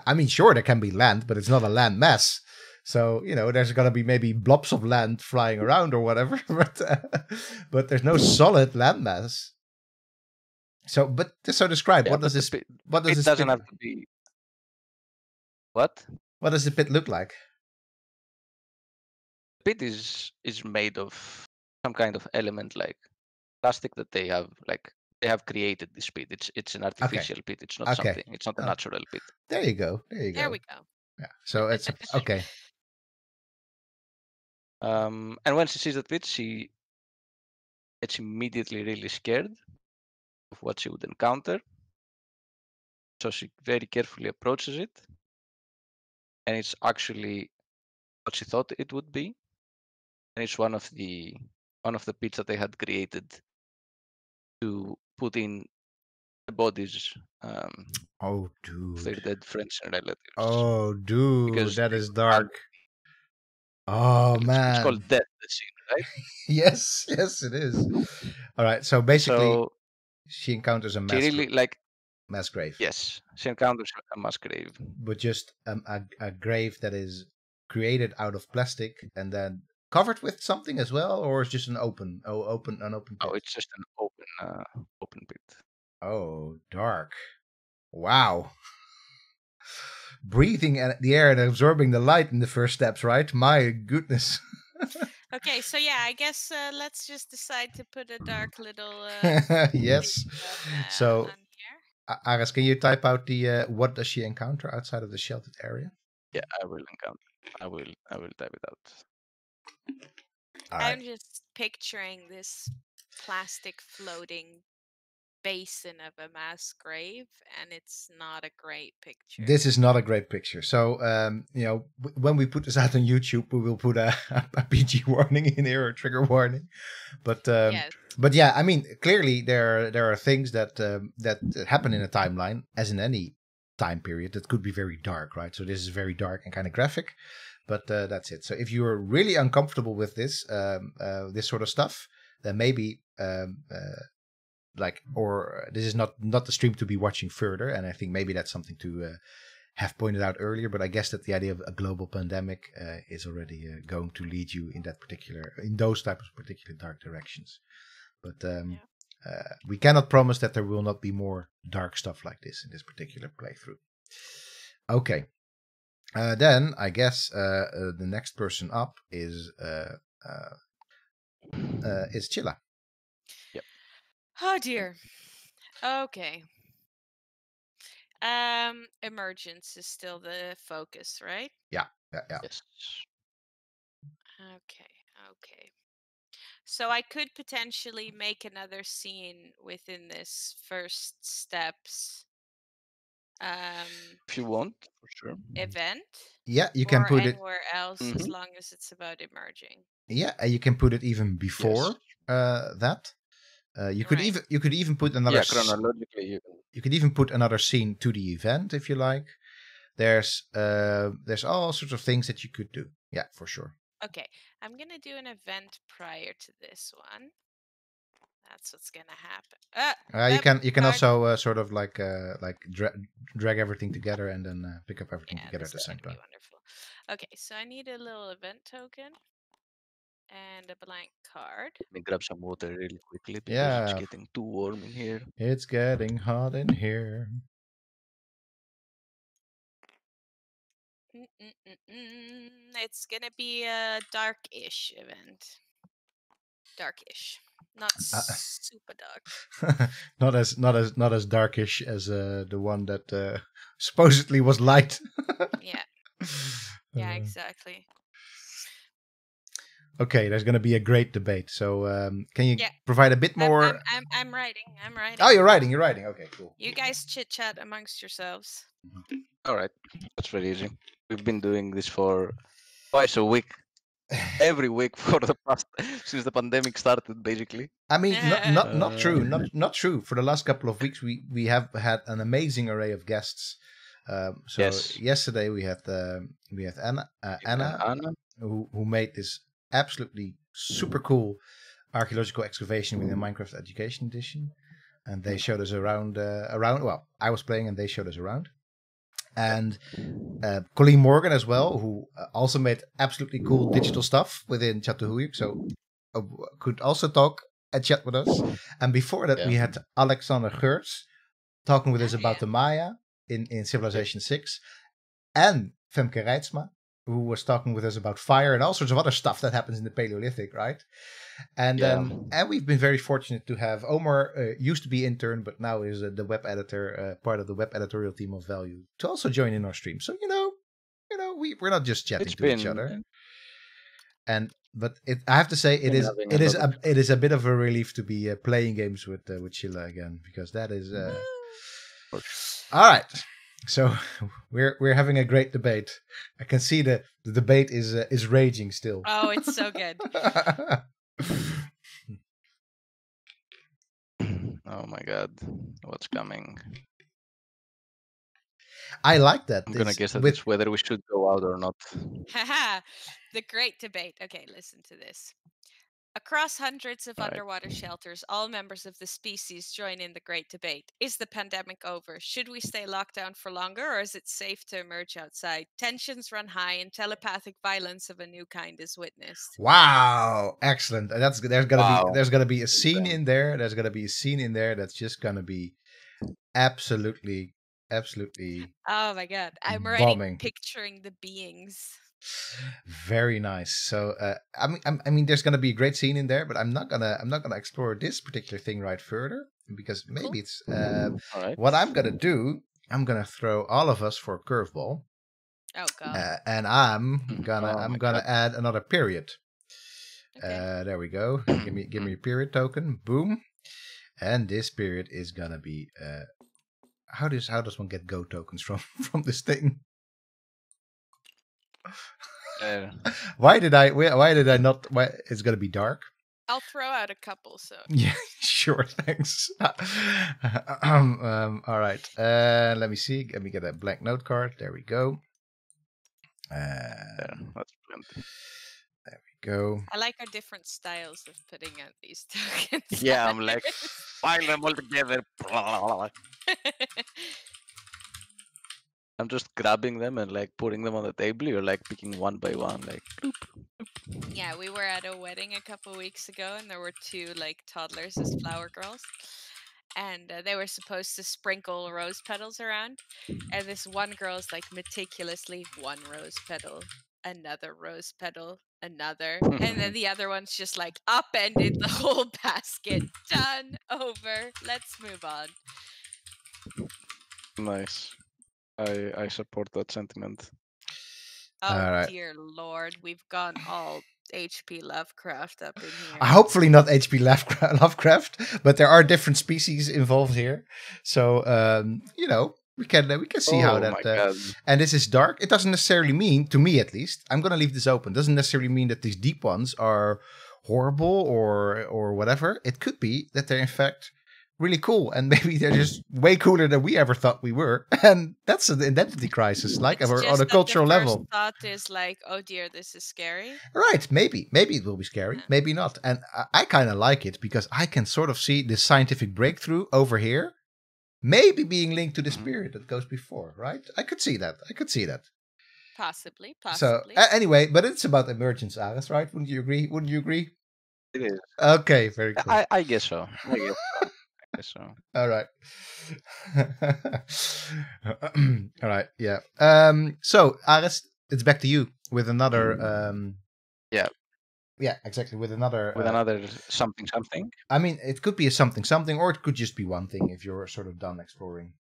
I mean, sure, there can be land, but it's not a land mass. So, there's going to be maybe blobs of land flying around or whatever, but there's no solid land mass. So describe, what does this pit doesn't have to be. What? What does the pit look like? The pit is made of some kind of element like plastic that they have created this pit. It's an artificial pit. It's not something. It's not a natural pit. There you go. There we go. Yeah. So it's okay. And when she sees that pit, she gets immediately really scared of what she would encounter. So she very carefully approaches it, and it's actually what she thought it would be, and it's one of the pits that they had created to put in the bodies Oh, of their dude. dead friends and relatives. Oh, dude, Because that they is had- dark. Oh, it's called man. death, the scene, right? Yes, it is. All right, so basically, So she encounters a she really mass grave. yes, she encounters a mass grave. But just a grave that is created out of plastic and then covered with something as well, or it's just an open pit? Oh, it's just an open pit. Oh, dark. Wow. Breathing the air and absorbing the light in the first steps, right? My goodness. Okay, so yeah, I guess let's just decide to put a dark little Yes. thing So, on here. Aras, can you type out the what does she encounter outside of the sheltered area? Yeah, I will encounter. I will type it out. All right. I'm just picturing this plastic floating basin of a mass grave, and it's not a great picture. This is not a great picture. So, when we put this out on YouTube, we will put a PG warning in here, or trigger warning. But Yes. but yeah, I mean, clearly there are things that happen in a timeline, as in any time period, that could be very dark, right? So this is very dark and kind of graphic, but that's it. So if you're really uncomfortable with this this sort of stuff, then maybe or this is not the stream to be watching further. And I think maybe that's something to have pointed out earlier. But I guess that the idea of a global pandemic is already going to lead you in those types of particular dark directions. But we cannot promise that there will not be more dark stuff like this in this particular playthrough. Okay. Then I guess the next person up is Chilla. Oh dear. Okay. Emergence is still the focus, right? Yeah. Yes. Okay. So I could potentially make another scene within this first steps If you want, for sure. event. Yeah, you can put it anywhere else as Mhm. long as it's about emerging. Yeah, and you can put it even before that. You could even put another. Chronologically, you could even put another scene to the event if you like. There's all sorts of things that you could do. Yeah, for sure. Okay, I'm gonna do an event prior to this one. That's what's gonna happen. You can also sort of drag everything together and then pick up everything together at the same time. Wonderful. Okay, so I need a little event token and a blank card. let me grab some water really quickly because it's getting too warm in here. It's getting hot in here. It's gonna be a dark-ish event. Darkish, not super dark. not as darkish as the one that supposedly was light. Yeah, exactly. Okay, there's going to be a great debate. So can you provide a bit more? I'm writing. Oh, you're writing. Okay, cool. You guys chit chat amongst yourselves. All right, that's very easy. We've been doing this for twice a week. Every week for the past since the pandemic started, basically. I mean, not true, not true. For the last couple of weeks, we have had an amazing array of guests. Yesterday we had Anna, who made this absolutely super cool archaeological excavation within Minecraft Education Edition, and they showed us around. Well, I was playing and they showed us around. And Colleen Morgan as well, who also made absolutely cool digital stuff within Chat2Huyuk, so could also talk and chat with us. And before that, we had Alexander Geurts talking with us about the Maya in Civilization 6, and Femke Reitsma, who was talking with us about fire and all sorts of other stuff that happens in the Paleolithic, right? And we've been very fortunate to have Omar, used to be intern, but now is the web editor, part of the web editorial team of Value, to also join in our stream. So we're not just chatting to each other. But I have to say it is a bit of a relief to be playing games with Chilla again, because that is All right. So we're having a great debate. I can see the debate is raging still. Oh, it's so good. Oh my god, what's coming? I like that. I'm gonna It's guess that with it's whether we should go out or not. Haha, the great debate. Okay, listen to this. Across hundreds of Right. underwater shelters, all members of the species join in the great debate. Is the pandemic over? Should we stay locked down for longer, or is it safe to emerge outside? Tensions run high, and telepathic violence of a new kind is witnessed. wow, excellent. There's Wow. gonna be a scene Insane. in there. There's gonna be a scene in there that's just gonna be absolutely Oh my god, I'm already bombing. picturing the beings. Very nice. So I mean, there's gonna be a great scene in there, but I'm not gonna explore this particular thing right further because maybe Cool. it's All right. what I'm gonna do. I'm gonna throw all of us for a curveball, Oh god. and I'm Oh gonna my god. add another period. Okay. There we go. Give me a period token. Boom. And this period is gonna be how does one get go tokens from from this thing? Why did I not? Why it's gonna be dark? I'll throw out a couple. So Yeah, sure. Thanks. All right. Let me see. Let me get a blank note card. There we go. There, that's plenty. Go. I like our different styles of putting out these tokens. Yeah, I'm like, file them all together. I'm just grabbing them and like putting them on the table. You're like picking one by one, like. Yeah, we were at a wedding a couple weeks ago, and there were two like toddlers as flower girls, and they were supposed to sprinkle rose petals around. And this one girl's like meticulously one rose petal, another rose petal, another, and then the other one's just like upended the whole basket. Done, over. Let's move on. Nice. I support that sentiment. Oh All right. dear lord, we've gone all HP Lovecraft up in here. Hopefully not HP Lovecraft, but there are different species involved here. So you know, we can see how Oh that. my god. And this is dark. It doesn't necessarily mean, to me at least, I'm gonna leave this open. Doesn't necessarily mean that these deep ones are horrible or whatever. It could be that they're in fact really cool, and maybe they're just way cooler than we ever thought we were. And that's an identity crisis, like It's on just a that cultural the first level. thought is like, oh dear, this is scary. Right, maybe it will be scary, Yeah. maybe not. And I kind of like it because I can sort of see this scientific breakthrough over here maybe being linked to this period that goes before, right? I could see that. Possibly. So anyway, but it's about emergence, Aris, right? Wouldn't you agree? It is. Okay, very cool. I guess so. I guess so. All right. All right. Yeah. So Aris, it's back to you with another. Yeah. Yeah, exactly. With another. With another something. I mean, it could be a something, or it could just be one thing if you're sort of done exploring.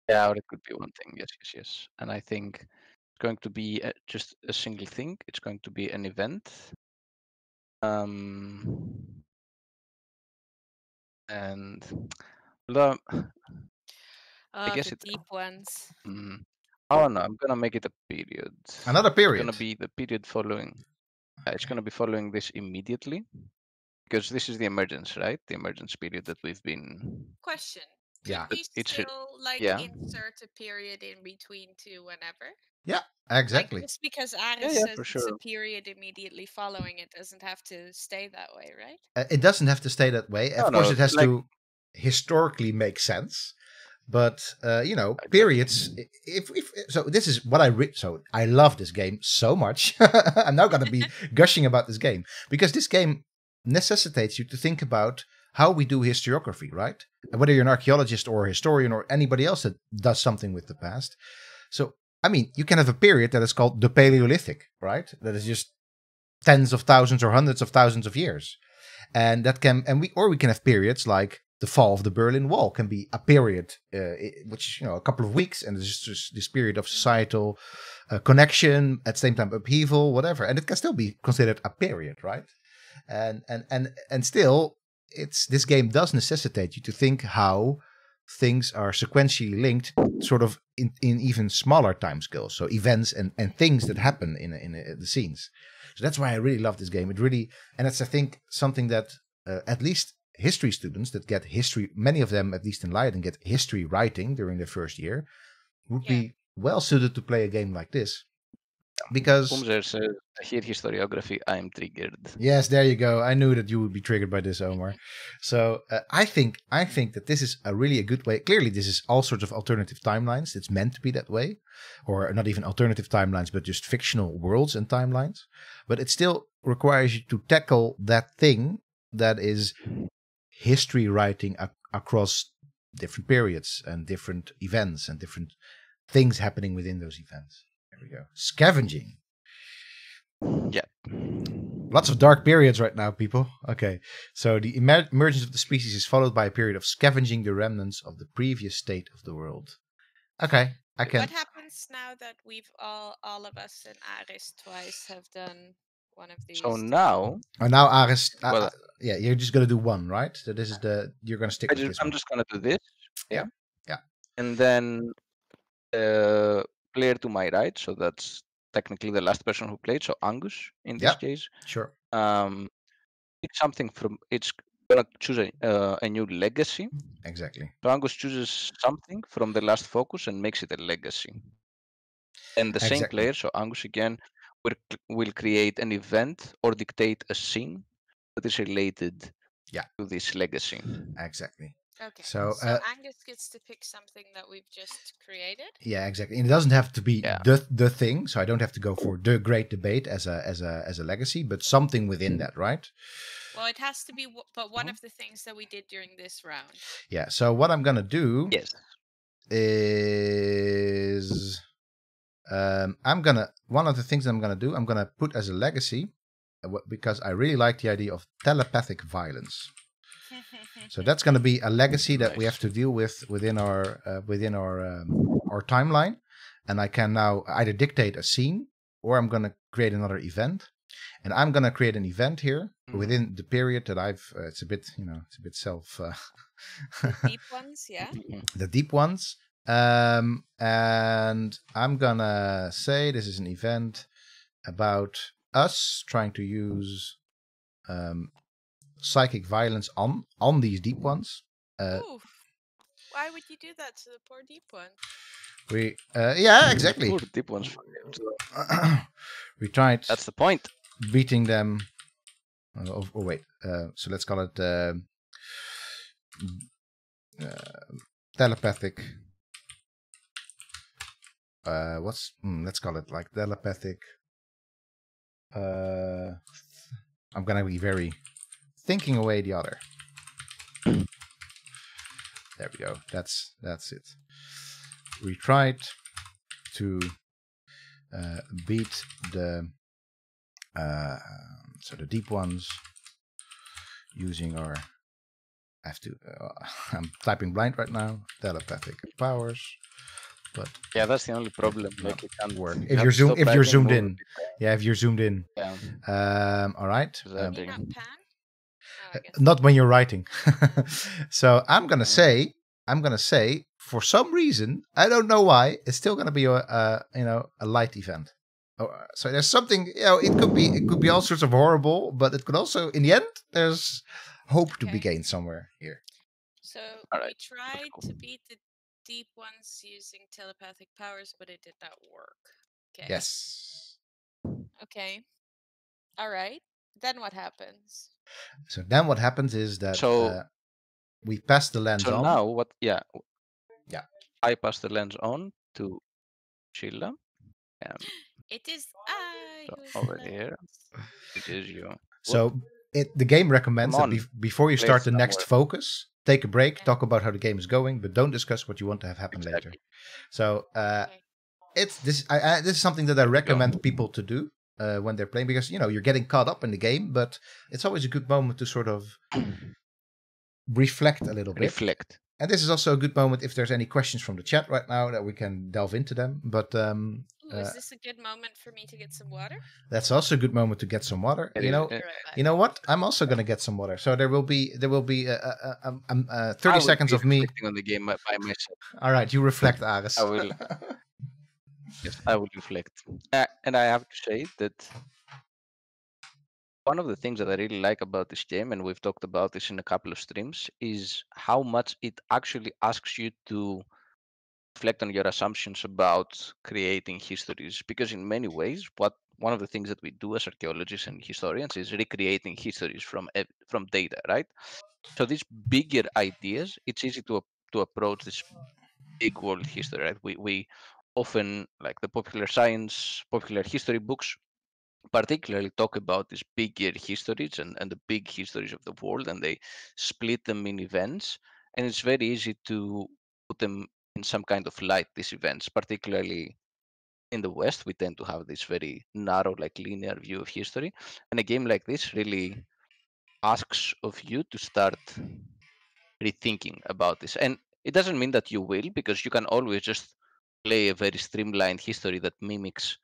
Yeah, or it could be one thing. Yes. And I think it's going to be just a single thing. It's going to be an event. And I guess the it's deep ones. Oh no, I'm gonna make it a period. Another period. It's gonna be the period following. It's gonna be following this immediately, because this is the emergence, right? The emergence period that we've been. Question. Could Yeah. we It's still like yeah. insert a period in between to whenever? Yeah, exactly. Like, just because Aris Yeah, says for it's sure. a period immediately following, it doesn't have to stay that way, right? It doesn't have to stay that way. Of course, it has to historically make sense. But you know, periods. If so, this is what I read. So I love this game so much. I'm now going to be gushing about this game because this game necessitates you to think about how we do historiography, right? And whether you're an archaeologist or a historian or anybody else that does something with the past. So I mean, you can have a period that is called the Paleolithic, right? That is just tens of thousands or hundreds of thousands of years, and that can we can have periods like the fall of the Berlin Wall can be a period, which a couple of weeks, and it's just this period of societal connection at the same time upheaval, whatever, and it can still be considered a period, right? And still, this game does necessitate you to think how things are sequentially linked, sort of in even smaller time scales. So events and things that happen in the scenes. So that's why I really love this game. It really, and it's I think something that at least history students that get history, many of them at least in Leiden get history writing during their first year, would be well suited to play a game like this. Because Umzer says, I hear historiography, I'm triggered. Yes, there you go. I knew that you would be triggered by this, Omar. So I think that this is a good way. Clearly, this is all sorts of alternative timelines. It's meant to be that way, or not even alternative timelines, but just fictional worlds and timelines. But it still requires you to tackle that thing that is history writing across different periods and different events and different things happening within those events. There we go. Scavenging. Yeah. Lots of dark periods right now, people. Okay. So the emergence of the species is followed by a period of scavenging the remnants of the previous state of the world. Okay. I can. What happens now that we've all of us in Aris twice have done one of these? So now. Oh, now Aris. Yeah, you're just gonna do one, right? So this is you're gonna stick with this. I'm just gonna do this. Yeah. And then player to my right. So that's technically the last person who played. So Angus in this case. Sure. It's something from. It's gonna choose a new legacy. Exactly. So Angus chooses something from the last focus and makes it a legacy. And the same player, so Angus again, will create an event or dictate a scene that is related to this legacy. Exactly. Okay. So Angus gets to pick something that we've just created. Yeah, exactly. And it doesn't have to be the thing. So I don't have to go for the great debate as a legacy, but something within that, right? Well, it has to be, but one of the things that we did during this round. Yeah. So what I'm gonna do is one of the things I'm gonna put as a legacy because I really like the idea of telepathic violence. So that's going to be a legacy that we have to deal with within our timeline, and I can now either dictate a scene or I'm going to create another event, and I'm going to create an event here within the period that I've. It's a bit self. The deep ones, yeah. The deep ones, and I'm gonna say this is an event about us trying to use psychic violence on these deep ones. Ooh. Why would you do that to the poor deep one? Yeah, exactly. Poor deep ones. We tried. That's the point. Beating them. Wait. So let's call it telepathic. Let's call it like telepathic. I'm gonna be very thinking away the other. There we go. That's it. We tried to beat the the deep ones using our. I have to. I'm typing blind right now. Telepathic powers, but yeah, that's the only problem. Like it can't work. If you're zoomed in. Yeah, if you're zoomed in. Yeah. All right. Oh, not when you're writing. So I'm gonna say, for some reason, I don't know why, it's still gonna be a light event. So there's something, it could be all sorts of horrible, but it could also, in the end, there's hope to be gained somewhere here. So we tried to beat the deep ones using telepathic powers, but it did not work. Okay. Yes. Okay. All right. Then what happens? So then what happens is that we pass the lens on. So now what? Yeah. I pass the lens on to Sheila. It is over here. It is you. So the game recommends that before you start the next focus, take a break, talk about how the game is going, but don't discuss what you want to have happen later. So this is something that I recommend people to do when they're playing, because you're getting caught up in the game, but it's always a good moment to sort of reflect a little bit. And this is also a good moment if there's any questions from the chat right now that we can delve into them. But Ooh, is this a good moment for me to get some water? That's also a good moment to get some water. It You is, know, Be right back. you know what? I'm also gonna get some water. So there will be 30 I will seconds be of me. reflecting on the game by myself. All right, you reflect, Aris. I will. Yes, I will reflect. And I have to say that one of the things that I really like about this game, and we've talked about this in a couple of streams, is how much it actually asks you to reflect on your assumptions about creating histories. Because in many ways, one of the things that we do as archaeologists and historians is recreating histories from data, right? So these bigger ideas, it's easy to approach this big world history, right? We often, like the popular history books, particularly talk about these bigger histories and the big histories of the world, and they split them in events, and it's very easy to put them in some kind of light, these events, particularly in the West. We tend to have this very narrow, like linear view of history, and a game like this really asks of you to start rethinking about this. And it doesn't mean that you will, because you can always just play a very streamlined history that mimics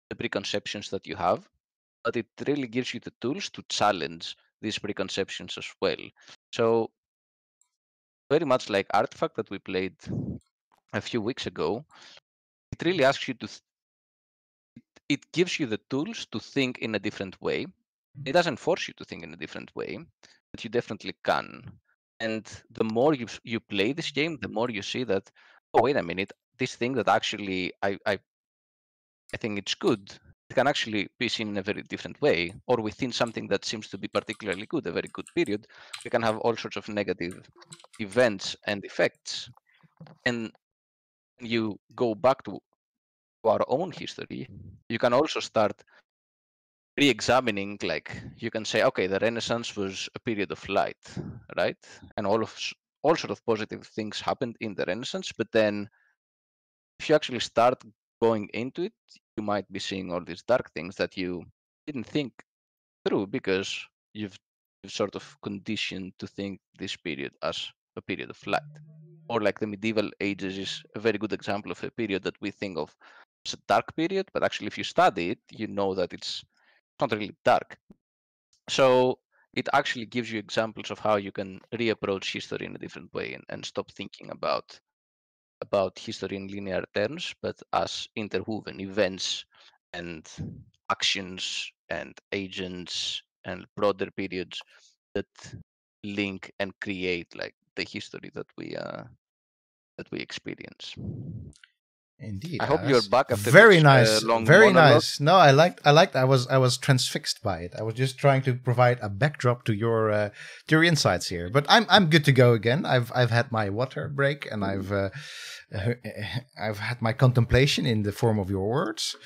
the preconceptions that you have, but it really gives you the tools to challenge these preconceptions as well. So very much like Artifact that we played a few weeks ago, it really asks you to it gives you the tools to think in a different way. It doesn't force you to think in a different way, but you definitely can. And the more you play this game, the more you see that, oh, wait a minute, this thing that actually I think it's good, it can actually be seen in a very different way, or within something that seems to be particularly good, a very good period, we can have all sorts of negative events and effects. And you go back to our own history, you can also start re-examining, like you can say, okay, the Renaissance was a period of light, right? And all sort of positive things happened in the Renaissance, but then if you actually start going into it, you might be seeing all these dark things that you didn't think through, because you've sort of conditioned to think this period as a period of light. Or like the medieval ages is a very good example of a period that we think of as a dark period, but actually if you study it, you know that it's not really dark. So it actually gives you examples of how you can reapproach history in a different way, and stop thinking about history in linear terms, but as interwoven events and actions and agents and broader periods that link and create like the history that we experience. Indeed, I hope you're Aris. back after Very this nice, long very monologue. nice. No, I liked. I was transfixed by it. I was just trying to provide a backdrop to your insights here. But I'm good to go again. I've had my water break, and I've had my contemplation in the form of your words.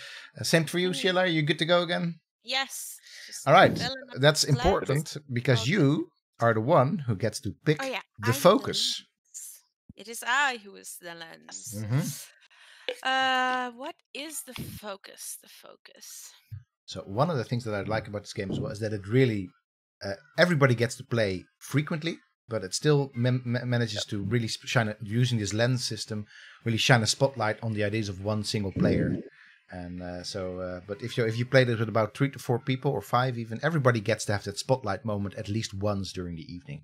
Same for you, Sheila. Are you good to go again? Yes. Just All right, filling up that's the glass. important because Okay. you are the one who gets to pick Oh yeah, the I'm focus. lens. It is I who is the lens. What is the focus? The focus. So one of the things that I like about this game as well is that it really everybody gets to play frequently, but it still manages to really shine using this lens system, really shine a spotlight on the ideas of one single player. And but if you play this with about 3 to 4 people or 5 even, everybody gets to have that spotlight moment at least once during the evening.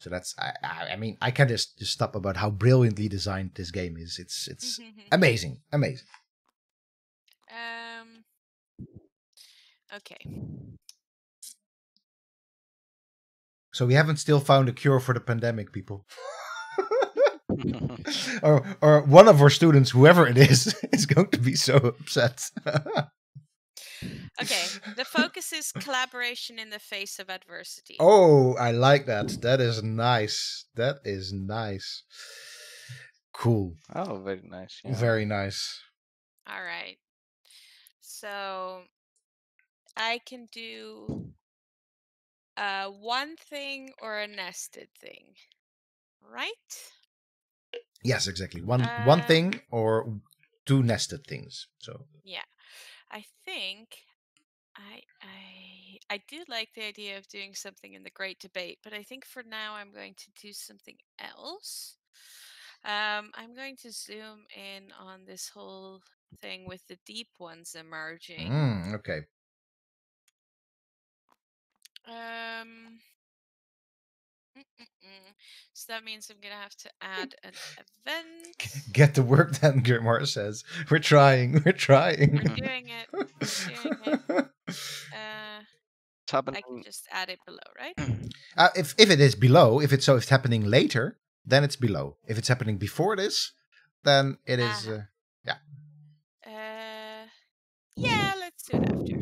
So that's I mean I can't just stop about how brilliantly designed this game is. It's amazing. Okay. So we haven't still found a cure for the pandemic, people. or one of our students, whoever it is going to be so upset. Okay, the focus is collaboration in the face of adversity. Oh, I like that. That is nice. That is nice. Cool. Oh, very nice. Yeah. Very nice. All right. So I can do one thing or a nested thing, right? Yes, exactly. One thing or 2 nested things. So yeah, I think I do like the idea of doing something in the Great Debate, but I think for now I'm going to do something else. I'm going to zoom in on this whole thing with the deep ones emerging. Okay. So that means I'm gonna have to add an event. Get to work then, Grimar says. We're trying. We're trying. We're doing it. Doing it. It's happening. I can just add it below, right? If it is below, if it's happening later, then it's below. If it's happening before this, then it is. Yeah, let's do it after.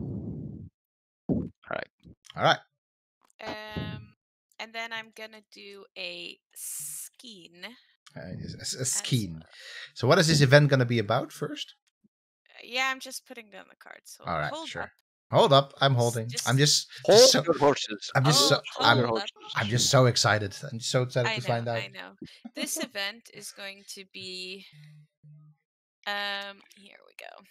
All right. And then I'm gonna do a skein. A skein. So what is this event going to be about first? Yeah, I'm just putting down the cards. So all right, hold sure. up. Hold up, I'm holding. I'm just hold your horses. I'm just I'm just so excited. I'm so excited to find out. I know. This event is going to be. Here we go.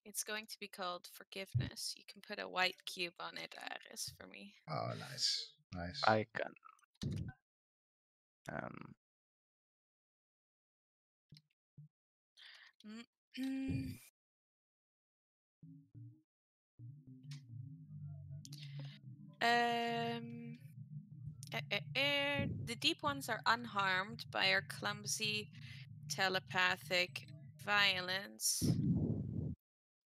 It's going to be called Forgiveness. You can put a white cube on it, Aris, for me. Oh, nice. Nice. I can. The deep ones are unharmed by our clumsy telepathic violence,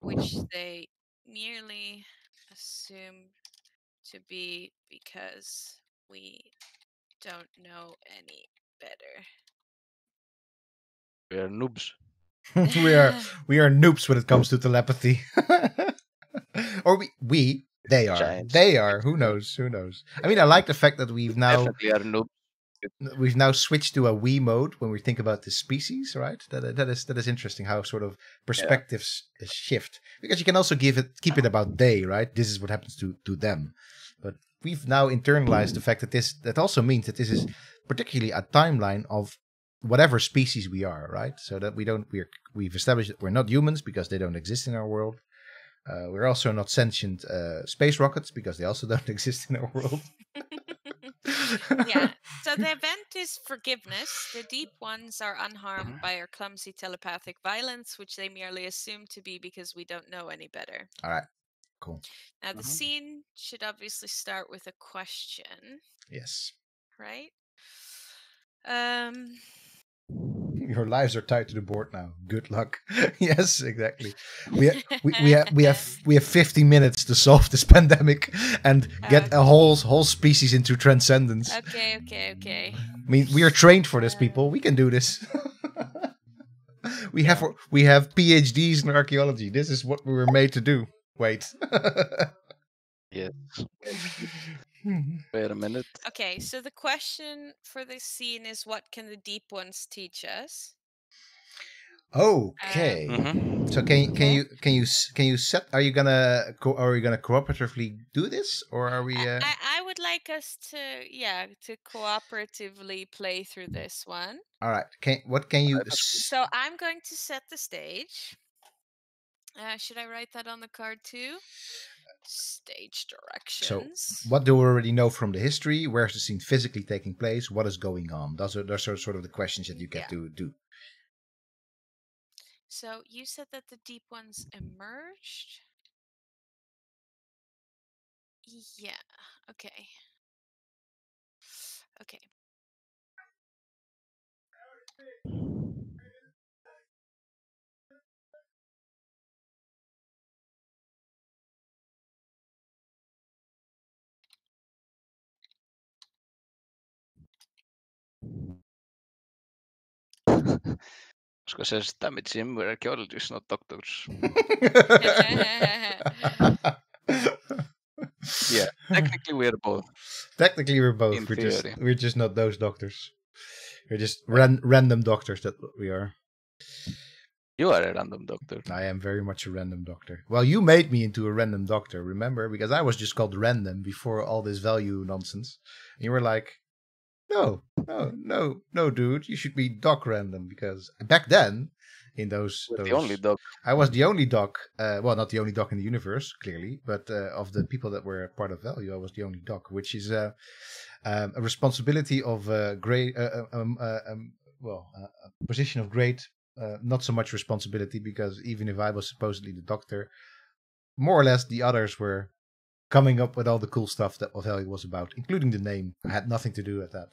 which they merely assume to be because we don't know any better. We are noobs. we are noobs when it comes to telepathy. Or they are. Giants. They are. Who knows? Who knows? I mean, I like the fact that we've now Definitely are noobs. We've now switched to a we mode when we think about the species, right? That is interesting how sort of perspectives shift, because you can also keep it about they, right? This is what happens to them, but we've now internalized the fact that that also means that this is particularly a timeline of whatever species we are, right? So that we've established that we're not humans because they don't exist in our world. We're also not sentient space rockets because they also don't exist in our world. Yeah. So the event is Forgiveness. The deep ones are unharmed by our clumsy telepathic violence, which they merely assume to be because we don't know any better. All right. Cool. Now the scene should obviously start with a question. Yes. Right? Your lives are tied to the board now. Good luck. Yes, exactly. We have 50 minutes to solve this pandemic and get a whole species into transcendence. Okay. I mean, we are trained for this, people. We can do this. We have PhDs in archaeology. This is what we were made to do. Wait. Yes. Wait a minute. Okay, so the question for this scene is, what can the deep ones teach us? Okay. So can you set? Are you gonna cooperatively do this, or are we? I would like us to cooperatively play through this one. All right. What can you? So I'm going to set the stage. Should I write that on the card too? Stage directions. So, what do we already know from the history? Where's the scene physically taking place? What is going on? Those are sort of the questions that you get to do. So you said that the deep ones emerged? Yeah. Okay. Oscar says, damn it, Jim, we're archaeologists, not doctors. Yeah, technically we're both. Technically we're both. We're just not those doctors. We're just random doctors, that we are. You are a random doctor. I am very much a random doctor. Well, you made me into a random doctor, remember? Because I was just called random before all this value nonsense. And you were like, no, dude, you should be Doc Random, because back then, in those the only doc. I was the only doc. Well, not the only doc in the universe, clearly, but of the people that were part of Value, I was the only doc, which is A responsibility of great, a position of great, not so much responsibility, because even if I was supposedly the doctor, more or less the others were coming up with all the cool stuff that Othello was about, including the name. I had nothing to do with that.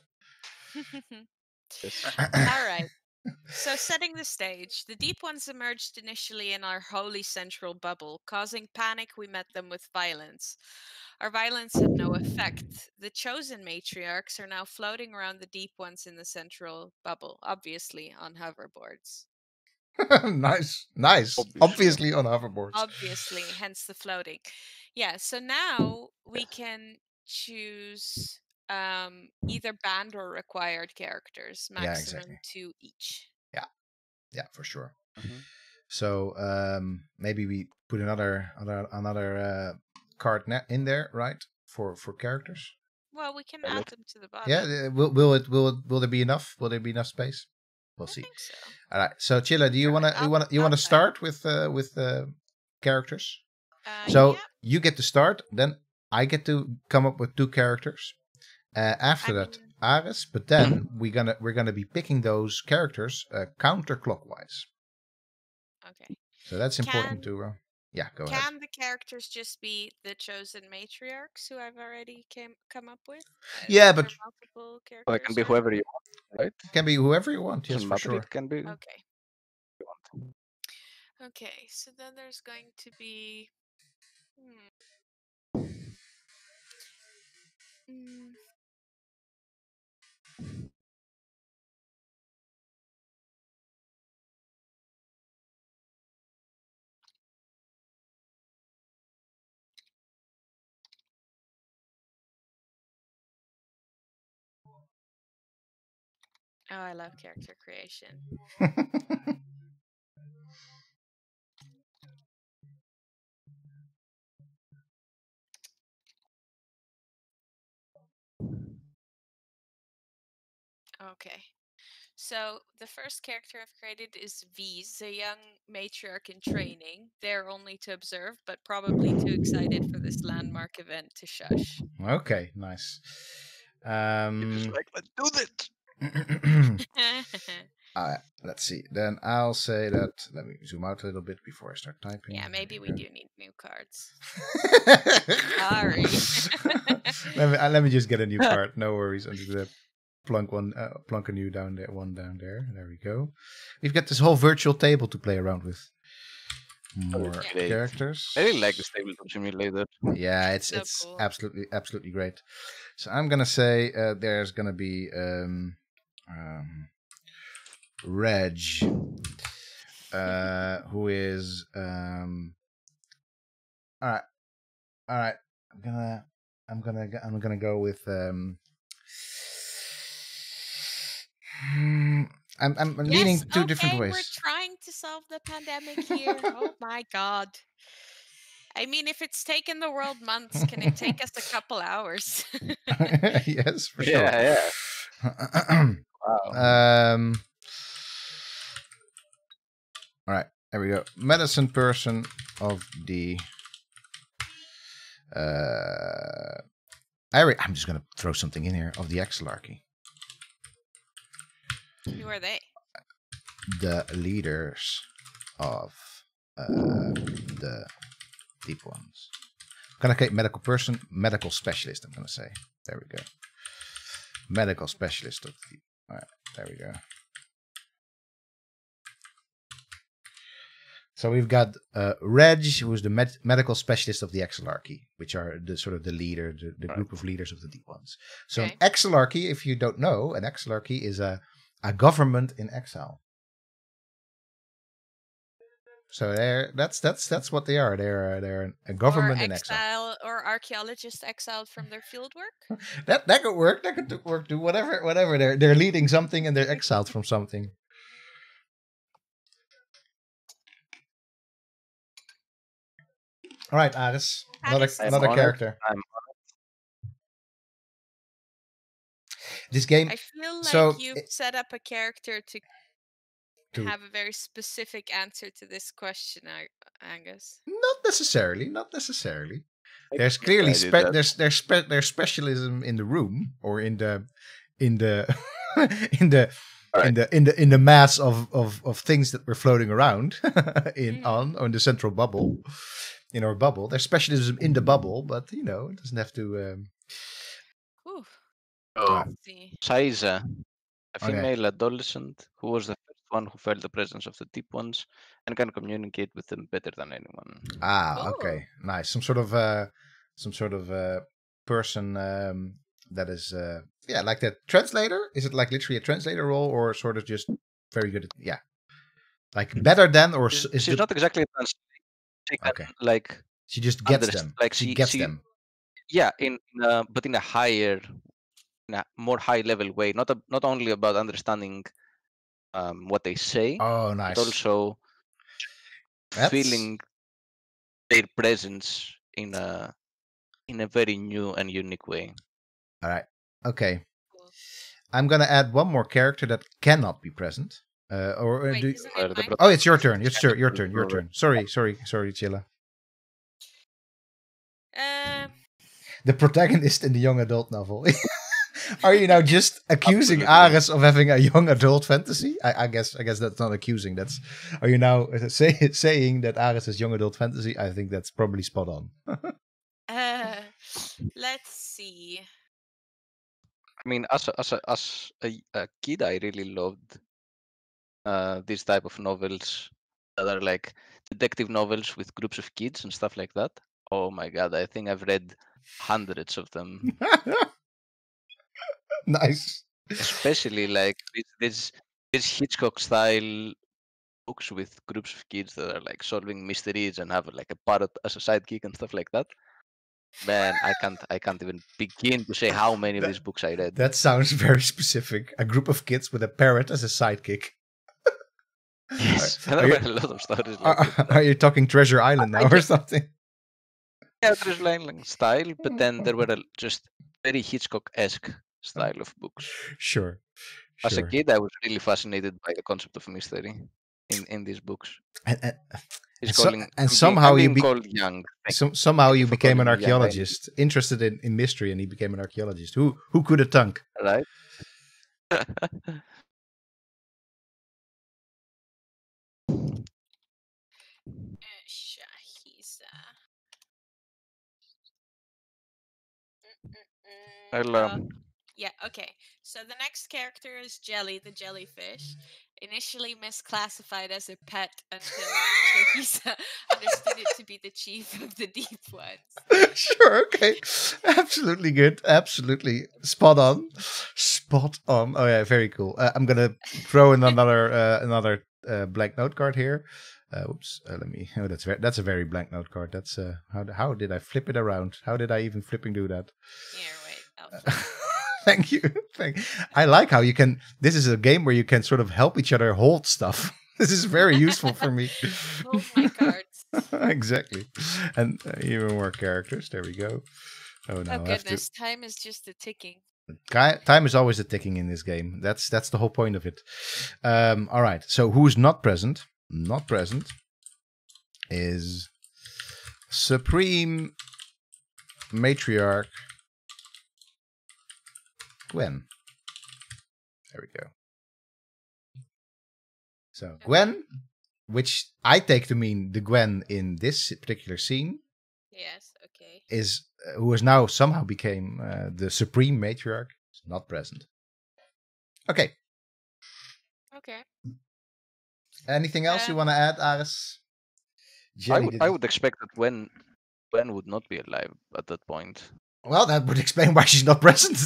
Yes. All right. So, setting the stage, the Deep Ones emerged initially in our holy central bubble. Causing panic, we met them with violence. Our violence had no effect. The chosen matriarchs are now floating around the Deep Ones in the central bubble, obviously on hoverboards. Nice. Obviously on hoverboards. Obviously, hence the floating. Yeah, so now we can choose either banned or required characters, maximum 2 each. Yeah, for sure. Mhm. So maybe we put another card in there, right? For characters. Well, we can Yeah, add them to the bottom. Yeah. Will there be enough? Will there be enough space? We'll see. I think so. All right. So Chilla, do you wanna start with characters? So Yeah. you get to start, then I get to come up with 2 characters. After that, Ares. But then we're gonna be picking those characters counterclockwise. Okay. So that's important to. Go ahead. Can the characters just be the chosen matriarchs who I've already come up with? Yeah, but multiple characters. Well, it can be whoever you want, right? It can be whoever you want. Yes, Doesn't for matter. sure. It can be. Okay. Okay. So then there's going to be. Oh, I love character creation. Okay. So the first character I've created is V's, a young matriarch in training. They're only to observe, but probably too excited for this landmark event to shush. Okay, nice. Just like, let's do that. Let's see. Then I'll say that. Let me zoom out a little bit before I start typing. Yeah, maybe we do need new cards. Sorry. let me just get a new card. No worries. I'm just gonna plunk a new one down there. There we go. We've got this whole virtual table to play around with. More characters. I really like this tabletop simulator. Yeah, it's cool. absolutely great. So I'm gonna say there's gonna be Reg, who is all right. I'm gonna go with I'm leaning 2 different ways. We're trying to solve the pandemic here. Oh my god. I mean, if it's taken the world months, can it take us a couple hours? Yes, for sure. Yeah. Wow. All right, there we go. Medicine person of the. I'm just gonna throw something in here of the Exelarchy. Who are they? The leaders of the Deep Ones. I'm gonna say medical person, medical specialist. I'm gonna say. There we go. Medical specialist of the. All right, there we go. So we've got Reg, who's the medical specialist of the Exelarchy, which are the sort of the leader, the group of leaders of the Deep Ones. So an Exelarchy, if you don't know, an Exelarchy is a government in exile. So that's what they are. They're a government in exile. Or archaeologists exiled from their field work. that could work. That could work. Do whatever. They're leading something and they're exiled from something. All right, Aris. Another character. This game. I feel like you've set up a character to have a very specific answer to this question, Angus. Not necessarily. There's clearly I did that. there's specialism in the room or in the in the in the Alright. in the mass of things that were floating around Mhm. on the central bubble in our bubble. There's specialism in the bubble, but you know it doesn't have to. Whew, So, Alright, let's see. Saiza, a okay. female adolescent who was the first one who felt the presence of the deep ones and can communicate with them better than anyone. Ah, Cool. okay, nice. Some sort of person that is yeah, like that translator. Is it like literally a translator role, or sort of just very good at like better than, or is She's the not exactly a translator. She can okay? like She just gets understand, them. like She gets she them. yeah, but in a higher, in a more high level way. Not only about understanding what they say, Oh, but nice. also That's feeling their presence in a very new and unique way. all right. Okay, Cool. I'm gonna add one more character that cannot be present. Or Wait, do isn't Or it the my oh, it's your turn? turn. It's your turn. Your turn. Sorry, Chilla. Um, The protagonist in the young adult novel. Are you now just accusing Absolutely. Ares of having a young adult fantasy? I guess that's not accusing. That's are you now saying that Ares is young adult fantasy? I think that's probably spot on. let's see. I mean, as a kid, I really loved these type of novels that are like detective novels with groups of kids and stuff like that. Oh my god, I think I've read hundreds of them. Nice. Especially like this Hitchcock style books with groups of kids that are like solving mysteries and have like a parrot as a sidekick and stuff like that. Man, I can't even begin to say how many of these books I read. That sounds very specific. A group of kids with a parrot as a sidekick. Yes, Are there you, were a lot of stories like this. are you talking Treasure Island I now or just something? yeah, there's like style, but then there were just very Hitchcock-esque style of books. Sure. As a Sure. kid, I was really fascinated by the concept of mystery in these books. And, and, He's calling. and I'm being called young. somehow Thank you you for became calling an me young. archaeologist, interested in mystery, and he became an archaeologist. Who could have thunk? Right? Shahisa. Well, Yeah, okay. So the next character is Jelly, the jellyfish. Initially misclassified as a pet until Shahisa understood it to be the chief of the deep ones. Sure, okay. Absolutely good. Absolutely spot on. Spot on. Oh yeah, very cool. I'm gonna throw in another blank note card here. Oops. Let me. Oh, that's a very blank note card. That's how did I flip it around? How did I even flipping do that? Here, wait, I'll flip it. Thank you. I like how you can. This is a game where you can sort of help each other hold stuff. This is very useful for me. Hold my cards. Exactly. And even more characters. There we go. Oh no, Oh I have to. goodness, time is just a ticking. Time is always a ticking in this game. That's the whole point of it. All right. So who's not present? Not present is Supreme Matriarch Gwen. There we go. So Gwen, which I take to mean the Gwen in this particular scene, Yes, okay. is who has now somehow became the Supreme Matriarch, is not present. Okay. Okay. Anything else you want to add, Aris? I would expect that when would not be alive at that point. Well, that would explain why she's not present.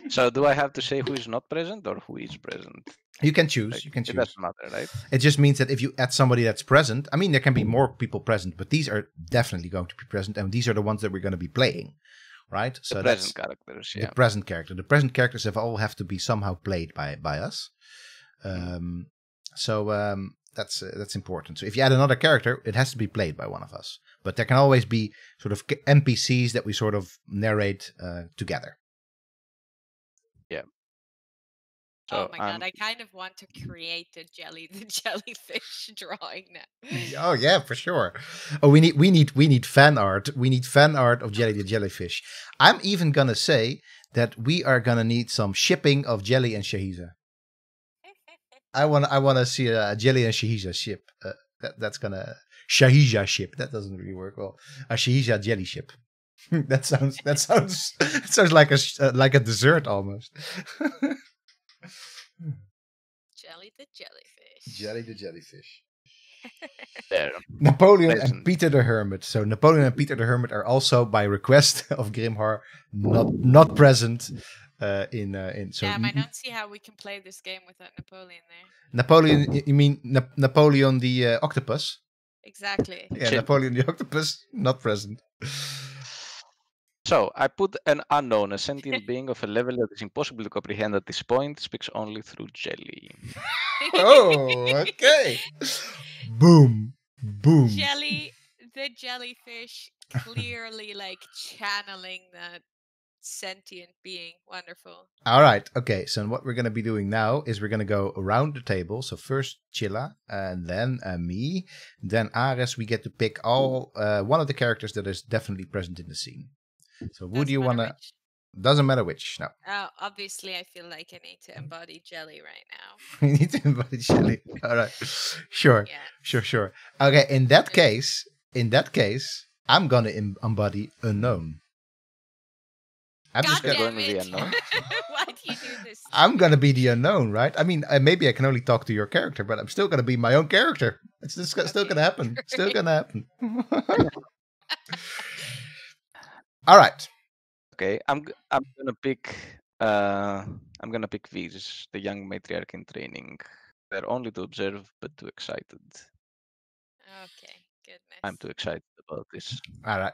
So do I have to say who is not present or who is present? You can choose. Like, You can it choose. doesn't matter, right? It just means that if you add somebody that's present, I mean, there can be more people present, but these are definitely going to be present, and these are the ones that we're going to be playing, right? So The present characters, yeah. The present character. The present characters have to be somehow played by us. That's important. So if you add another character, it has to be played by one of us. But there can always be sort of NPCs that we sort of narrate together. Yeah. So oh my god, I kind of want to create the jellyfish drawing now. Oh yeah, for sure. Oh, we need fan art. We need fan art of Jelly the jellyfish. I'm even gonna say that we are gonna need some shipping of Jelly and Shahiza. I wanna see a Jelly and Shahiza ship. That's gonna Shahiza ship. That doesn't really work well. A Shahiza jelly ship. that sounds like a dessert almost. Jelly the jellyfish. Jelly the jellyfish. there. Napoleon Listen. and Peter the Hermit. So Napoleon and Peter the Hermit are also, by request of Grimhar, not present in. So Damn, I don't see how we can play this game without Napoleon there. Napoleon, you mean Napoleon the octopus? Exactly. Yeah, Shit. Napoleon the octopus not present. So I put an unknown, a sentient being of a level that is impossible to comprehend at this point, speaks only through jelly. Oh, okay. Boom, boom. Jelly the jellyfish, clearly like channeling that sentient being. Wonderful. All right. Okay. So what we're going to be doing now is we're going to go around the table. So first Chilla, and then me, then Ares. We get to pick all one of the characters that is definitely present in the scene. So who do you want to? Doesn't matter which. No. Oh, obviously, I feel like I need to embody Jelly right now. We need to embody Jelly. All right. Sure. Yeah. Sure. Okay. In that case, I'm gonna embody Unknown. I'm just God going damn to be it. unknown. Why do you do this? I'm gonna be the Unknown, right? I mean, maybe I can only talk to your character, but I'm still gonna be my own character. It's just still gonna happen. Great. Still gonna happen. All right. Okay, I'm gonna pick Viz, the young matriarch in training. They're only to observe, but too excited. Okay, goodness. I'm too excited about this. All right.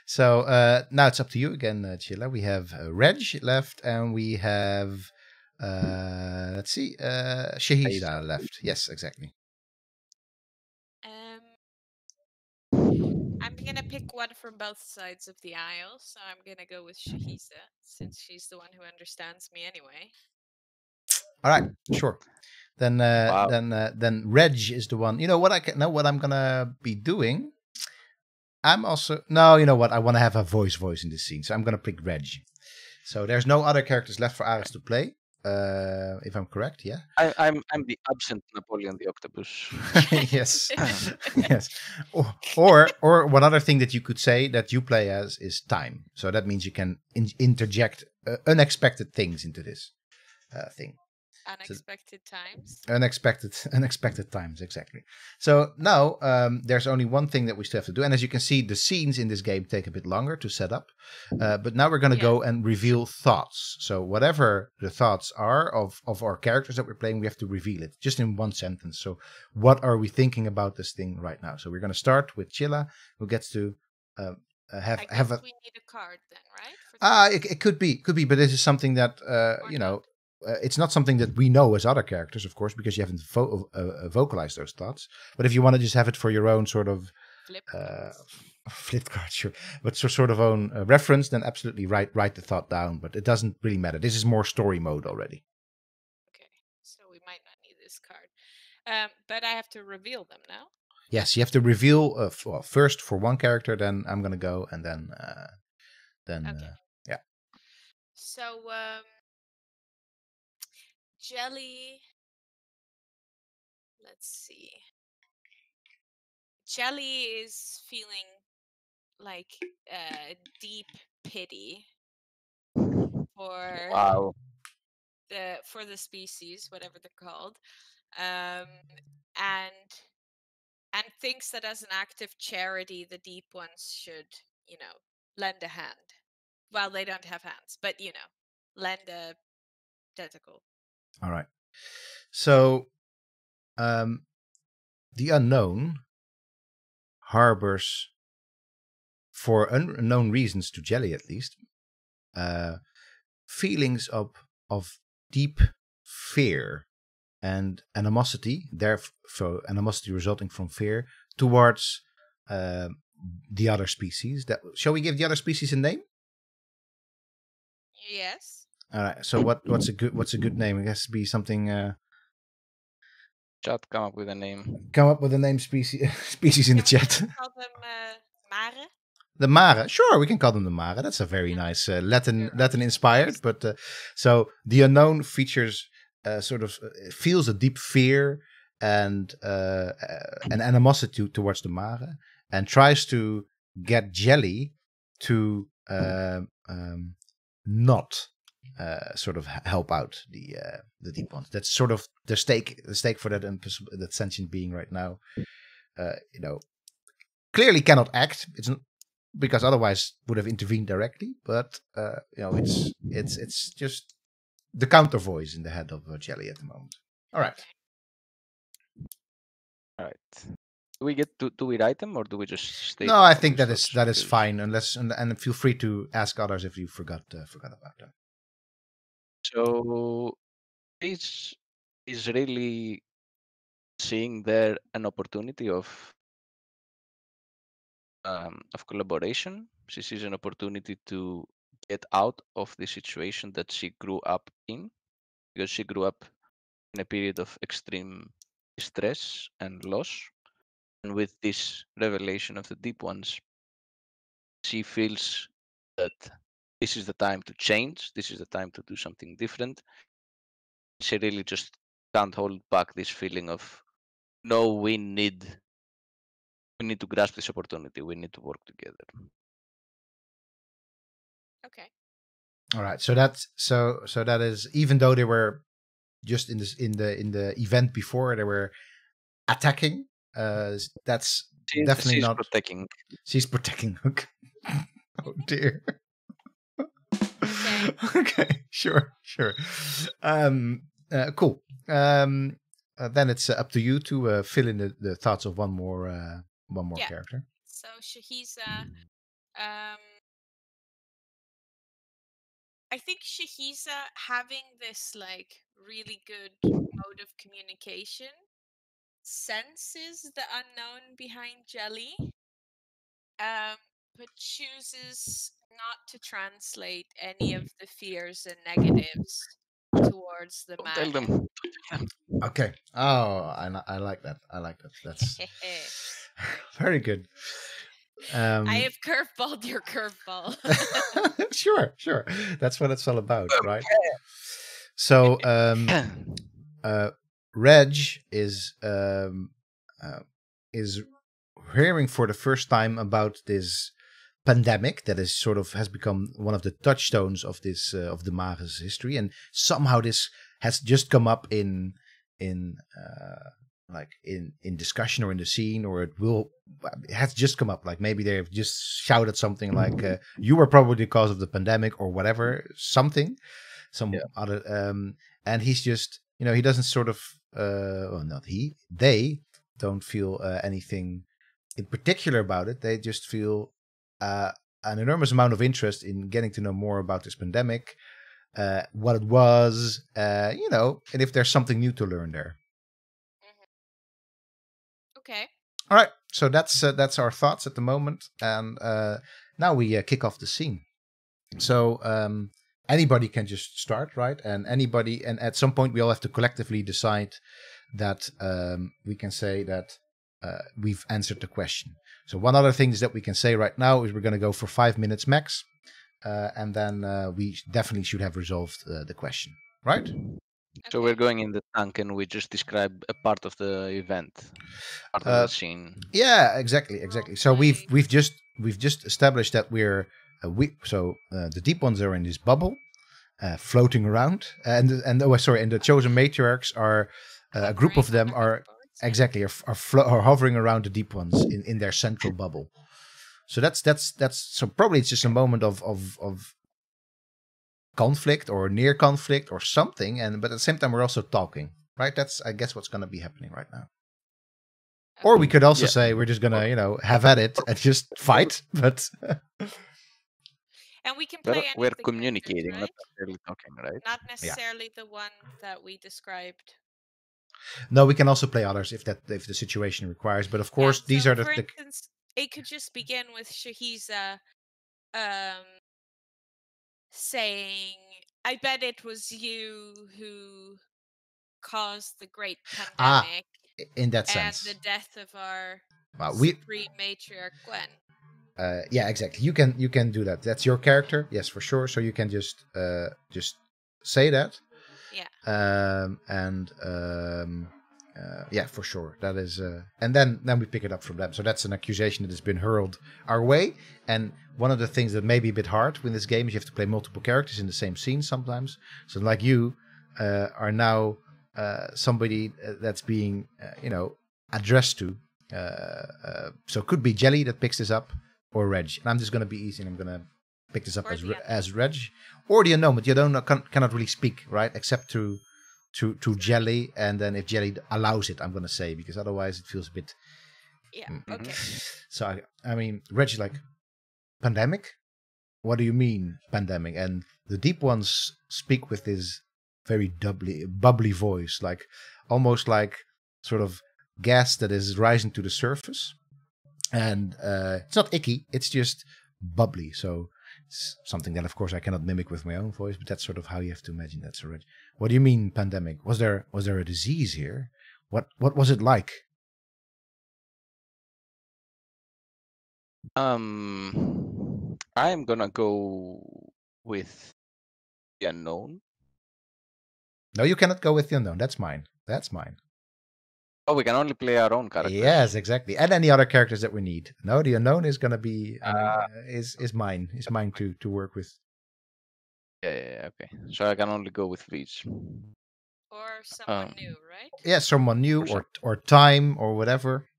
So now it's up to you again, Chilla. We have Reg left, and we have let's see, Shahiza left. Yes, exactly. I'm gonna pick one from both sides of the aisle, so I'm gonna go with Shahiza, since she's the one who understands me anyway. All right, sure. Then Wow. then Reg is the one. You know what what I'm gonna be doing. I'm also you know what, I want to have a voice in this scene, so I'm gonna pick Reg. So there's no other characters left for Ares to play. If I'm correct, yeah. I'm the absent Napoleon the Octopus. Yes, yes. Or one other thing that you could say that you play as is time. So that means you can interject unexpected things into this thing. Unexpected times. Unexpected times, exactly. So now there's only one thing that we still have to do, and as you can see, the scenes in this game take a bit longer to set up. But now we're going to go and reveal thoughts. So whatever the thoughts are of our characters that we're playing, we have to reveal it just in one sentence. So what are we thinking about this thing right now? So we're going to start with Chilla, who gets to have a. We need a card then, right? It could be, but this is something that you know. It's not something that we know as other characters, of course, because you haven't vocalized those thoughts. But if you want to just have it for your own sort of flip card, sure, but sort of own reference, then absolutely write the thought down. But it doesn't really matter. This is more story mode already. Okay, so we might not need this card, but I have to reveal them now. Yes, you have to reveal first for one character. Then I'm gonna go, and then okay. Yeah. So Jelly. Let's see. Jelly is feeling like deep pity for the species, whatever they're called, and thinks that as an act of charity, the deep ones should, lend a hand. Well, they don't have hands, but lend a tentacle. All right. So, the unknown harbors, for unknown reasons to Jelly at least, feelings of deep fear and animosity, therefore animosity resulting from fear towards the other species. Shall we give the other species a name? Yes. All right. So what's a good name? It has to be something. Chat, come up with a name. Come up with a name species in the Can we chat. call them Mare? The Mare, sure, we can call them the Mare. That's a very nice Latin inspired. But so the unknown features feels a deep fear and an animosity towards the Mare, and tries to get Jelly to not sort of help out the deep ones. That's sort of the stake for that sentient being right now. Clearly cannot act. It's because otherwise would have intervened directly. But it's just the counter voice in the head of Jelly at the moment. All right. Do we get to do it item, or do we just stay? No, I think that is fine. Unless and feel free to ask others if you forgot about them. So this is really seeing there an opportunity of collaboration. She sees an opportunity to get out of the situation that she grew up in, because she grew up in a period of extreme stress and loss. And with this revelation of the deep ones, she feels that this is the time to change. This is the time to do something different. She really just can't hold back this feeling of, no, we need to grasp this opportunity. We need to work together. Okay. All right. So that is, even though they were just in the event before, they were attacking. That's definitely she's not protecting. She's protecting. Okay. Oh dear. Okay. Okay. Sure. Cool. Then it's up to you to fill in the thoughts of one more character. So Shahiza, I think Shahiza, having this like really good mode of communication, senses the unknown behind Jelly, but chooses not to translate any of the fears and negatives towards the Tell man. them. Okay. Oh, I like that. That's very good. I have curveballed your curveball. Sure. That's what it's all about, right? So, Reg is hearing for the first time about this pandemic that is has become one of the touchstones of this of the Mage's history, and somehow this has just come up in discussion or in the scene, or it has just come up, like maybe they've just shouted something like you were probably the cause of the pandemic or whatever, other and he's just, he doesn't sort of they don't feel anything in particular about it. They just feel an enormous amount of interest in getting to know more about this pandemic, what it was, and if there's something new to learn there. Okay. All right. So that's our thoughts at the moment, and now we kick off the scene. So anybody can just start, right? And at some point we all have to collectively decide that we can say that we've answered the question. So one other thing is that we can say right now is we're going to go for 5 minutes max, and then we definitely should have resolved the question, right? So we're going in the tank, and we just describe a part of the event, part of the scene. Yeah, exactly. So we've just established that we're the deep ones are in this bubble, floating around, and the chosen matriarchs are a group of them are hovering around the deep ones in their central bubble. So that's so probably it's just a moment of conflict or near conflict or something, but at the same time we're also talking, right? That's, I guess, what's going to be happening right now. Or we could also say we're just gonna, have at it and just fight, but and we can play. We're communicating, right? Not necessarily talking, right? Not necessarily the one that we described. No, we can also play others if the situation requires. But of course, these are for instance, it could just begin with Shahiza saying, I bet it was you who caused the great Ah, pandemic in that and the sense. death of our We supreme matriarch Gwen. yeah, exactly. You can do that. That's your character, yes, for sure. So you can just say that. Yeah. Yeah, for sure. That is, and then we pick it up from them. So that's an accusation that has been hurled our way. And one of the things that may be a bit hard with this game is you have to play multiple characters in the same scene sometimes. So like you are now somebody that's being addressed to. So it could be Jelly that picks this up, or Reg. And I'm just going to be easy and I'm going to pick this up Or as Reg, or the unknown. But the unknown cannot really speak, right? Except to Jelly, and then if Jelly allows it, I'm going to say, because otherwise it feels a bit. Yeah. Okay. So I mean, Reggie's like, pandemic? What do you mean pandemic? And the deep ones speak with this very bubbly voice, like almost like sort of gas that is rising to the surface. And it's not icky, it's just bubbly. So it's something that, of course, I cannot mimic with my own voice, but that's sort of how you have to imagine that. So, what do you mean pandemic? Was there a disease here? What was it like? I'm gonna go with the unknown. No, you cannot go with the unknown. That's mine. Oh, we can only play our own characters. Yes, exactly. And any other characters that we need. No, the unknown is gonna be is mine. Is mine to work with. Yeah, okay. So I can only go with these. Or someone new, right? Yeah, someone new or time or whatever.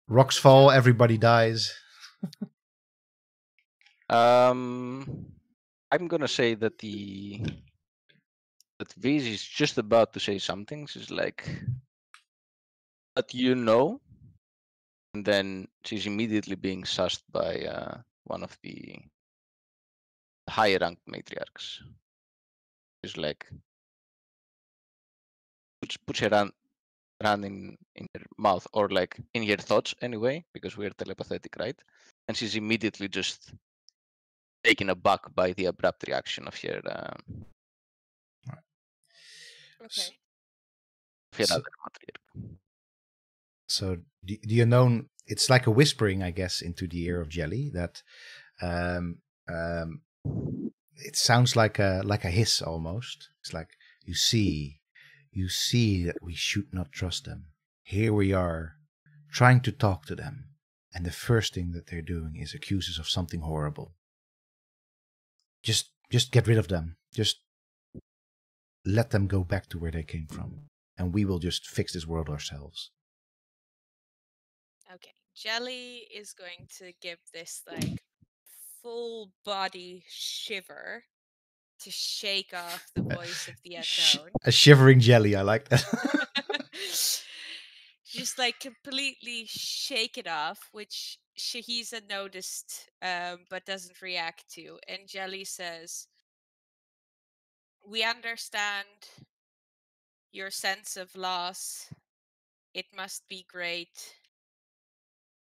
Rocks fall, everybody dies. I'm gonna say that Viz is just about to say something. She's like, that and then she's immediately being sussed by one of the higher ranked matriarchs. She's like, puts her hand in her mouth, or like in her thoughts anyway, because we're telepathetic, right? And she's immediately just taken aback by the abrupt reaction of her Okay. other matriarch. So the unknown, it's like a whispering, I guess, into the ear of Jelly that it sounds like a hiss almost. It's like, you see that we should not trust them. Here we are trying to talk to them, and the first thing that they're doing is accuse us of something horrible. Just get rid of them. Just let them go back to where they came from, and we will just fix this world ourselves. Okay. Jelly is going to give this like full body shiver to shake off the voice of the unknown. A shivering Jelly, I like that. Just like completely shake it off, which Shahisa noticed but doesn't react to. And Jelly says, "We understand your sense of loss. It must be great.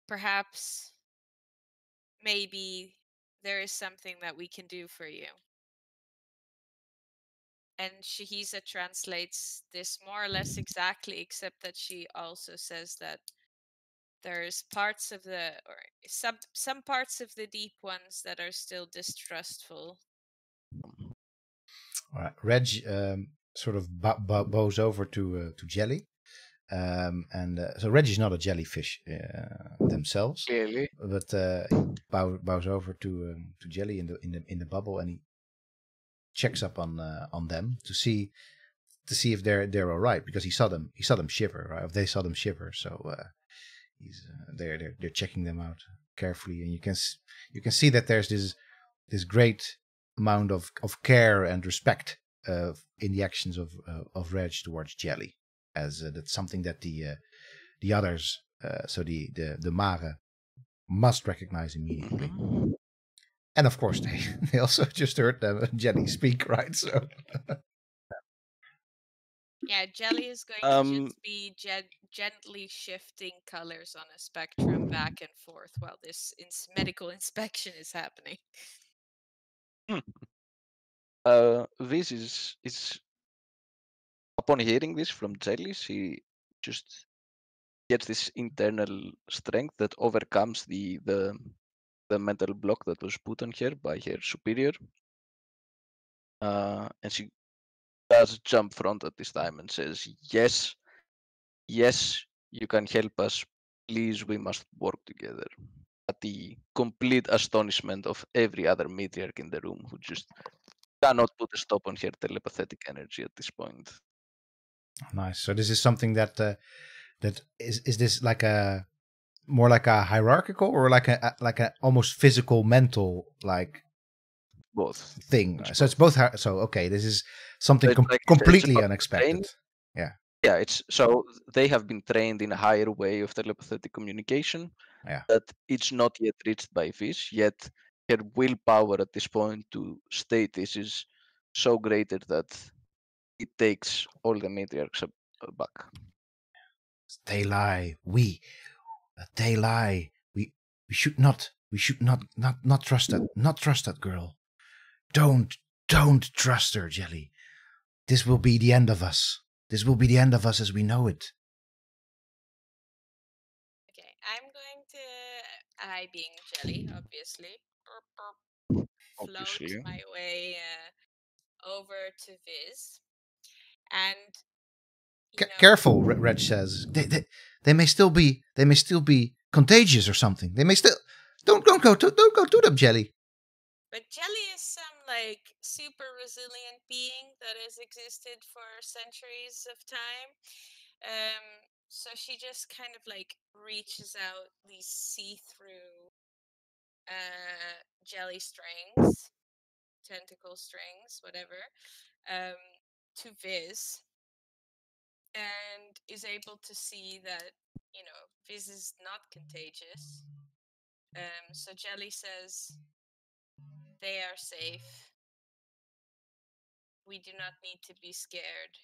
Perhaps, maybe there is something that we can do for you." And Shahisa translates this more or less exactly, except that she also says that there's parts of some parts of the deep ones that are still distrustful. All right. Reg sort of bows over to Jelly. So Reggie's not a jellyfish themselves, Clearly. but he bows over to Jelly in the bubble, and he checks up on them to see if they're all right, because he saw them shiver, right? They saw them shiver, so they're checking them out carefully, and you can see that there's this great amount of care and respect in the actions of Reg towards Jelly, as that's something that the others, so the Mare, must recognize immediately. Mm-hmm. And of course, they also just heard Jelly speak, right? So yeah, Jelly is going to just be gently shifting colors on a spectrum back and forth while this medical inspection is happening. This is upon hearing this from Jelly, she just gets this internal strength that overcomes the mental block that was put on her by her superior. And she does jump front at this time and says, yes, you can help us. Please, we must work together. At the complete astonishment of every other matriarch in the room who just cannot put a stop on her telepathic energy at this point. Nice. So this is something that that is this like a more like a hierarchical or like a almost physical mental like Both. thing. It's So it's both. So okay, this is something it's like completely about unexpected. Yeah, it's so they have been trained in a higher way of telepathic communication. Yeah. That it's not yet reached by Fish, yet her willpower at this point to state this is so greater that it takes all the matriarchs back. They lie. They lie. We should not trust that. Not trust that girl. Don't trust her, Jelly. This will be the end of us. This will be the end of us as we know it. Okay, I'm going to, I being Jelly, obviously, float my way over to Viz. And careful, Reg says. They may still be contagious or something. They may still don't go to them, Jelly. But Jelly is some like super resilient being that has existed for centuries of time. So she just kind of like reaches out these see-through jelly strings, tentacle strings, whatever, to Viz, and is able to see that, Viz is not contagious. So Jelly says, they are safe. We do not need to be scared.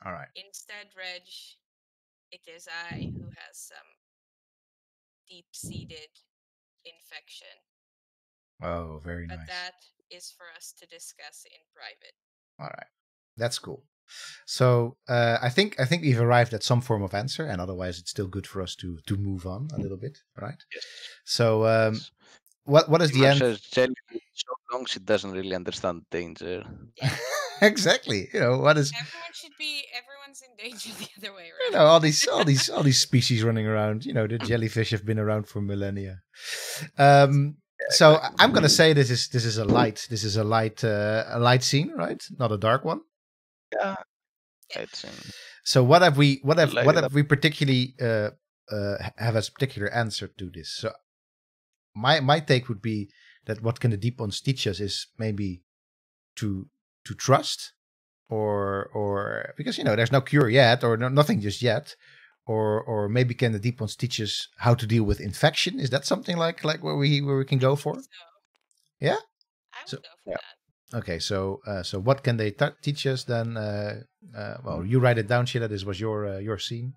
All right. Instead, Reg, it is I who has some deep-seated infection. Oh, very nice. But that is for us to discuss in private. All right. That's cool. So I think we've arrived at some form of answer, and otherwise it's still good for us to move on a little bit, right? Yes. So what is the end? Says Jelly so long she doesn't really understand danger. Yeah. Exactly. What is? Everyone's in danger the other way around. All these species running around. The jellyfish have been around for millennia. So I'm gonna say this is a light scene, right? Not a dark one. Yeah. It's So what have we particularly have as a particular answer to this? So my take would be that what can the deep ones teach us is maybe to trust, or because there's no cure yet, or nothing just yet, or maybe can the deep ones teach us how to deal with infection? Is that something like where we can go for? Yeah, I would go for that. Okay, so what can they teach us then? Well, you write it down, Sheila. This was your scene.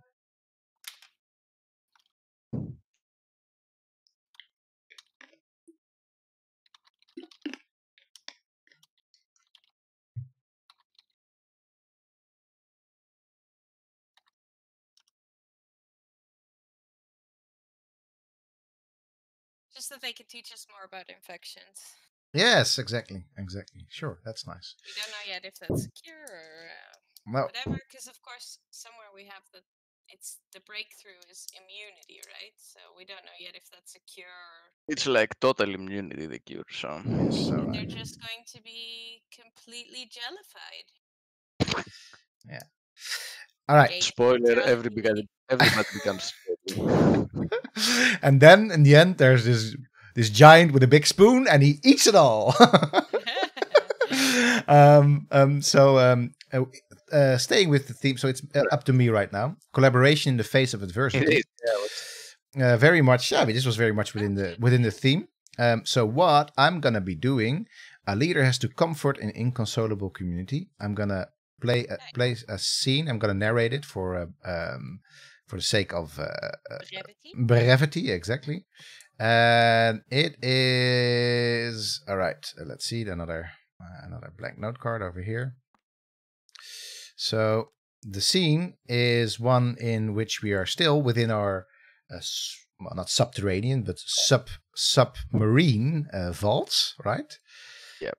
Just that they could teach us more about infections. Yes, exactly. Sure, that's nice. We don't know yet if that's a cure or whatever, because of course somewhere we have the breakthrough is immunity, right? So we don't know yet if that's a cure. It's like total immunity, the cure. So they're just going to be completely jellified. Yeah. All right. Spoiler: everybody becomes. And then in the end, there's this giant with a big spoon, and he eats it all. Staying with the theme, so it's up to me right now. Collaboration in the face of adversity. Very much. Yeah, I mean, this was very much within the theme. So what I'm gonna be doing, a leader has to comfort an inconsolable community. I'm gonna play a scene. I'm gonna narrate it for the sake of brevity, exactly. And it is all right. Let's see another Another blank note card over here. So the scene is one in which we are still within our, well, not subterranean, but submarine vaults, right? Yep.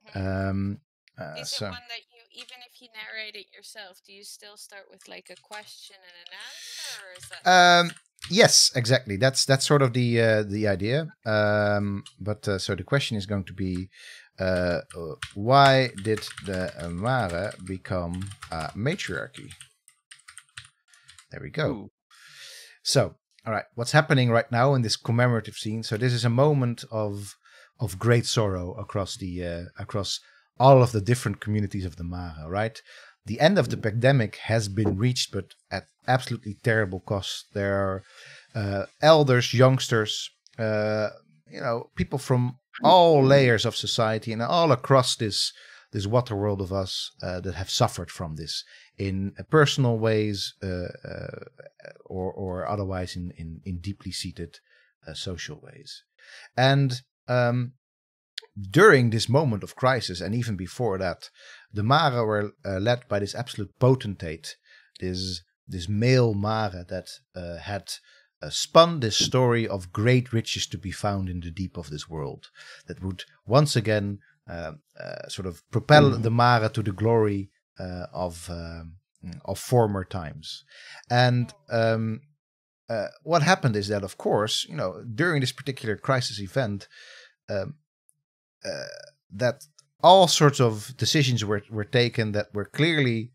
Is So it one that you, even if you narrate it yourself, do you still start with like a question and an answer, or is that? Yes, exactly. That's sort of the idea. But so the question is going to be, why did the Mare become a matriarchy? There we go. Ooh. So, all right, what's happening right now in this commemorative scene? So this is a moment of great sorrow across the across all of the different communities of the Mare, right? The end of the pandemic has been reached, but at absolutely terrible cost. There are elders, youngsters, people from all layers of society and all across this water world of us that have suffered from this in personal ways or otherwise in deeply seated social ways. And during this moment of crisis, and even before that, the Mare were led by this absolute potentate, this male Mare that had spun this story of great riches to be found in the deep of this world, that would once again sort of propel the Mare to the glory of former times. And what happened is that, of course, during this particular crisis event, that all sorts of decisions were taken that were clearly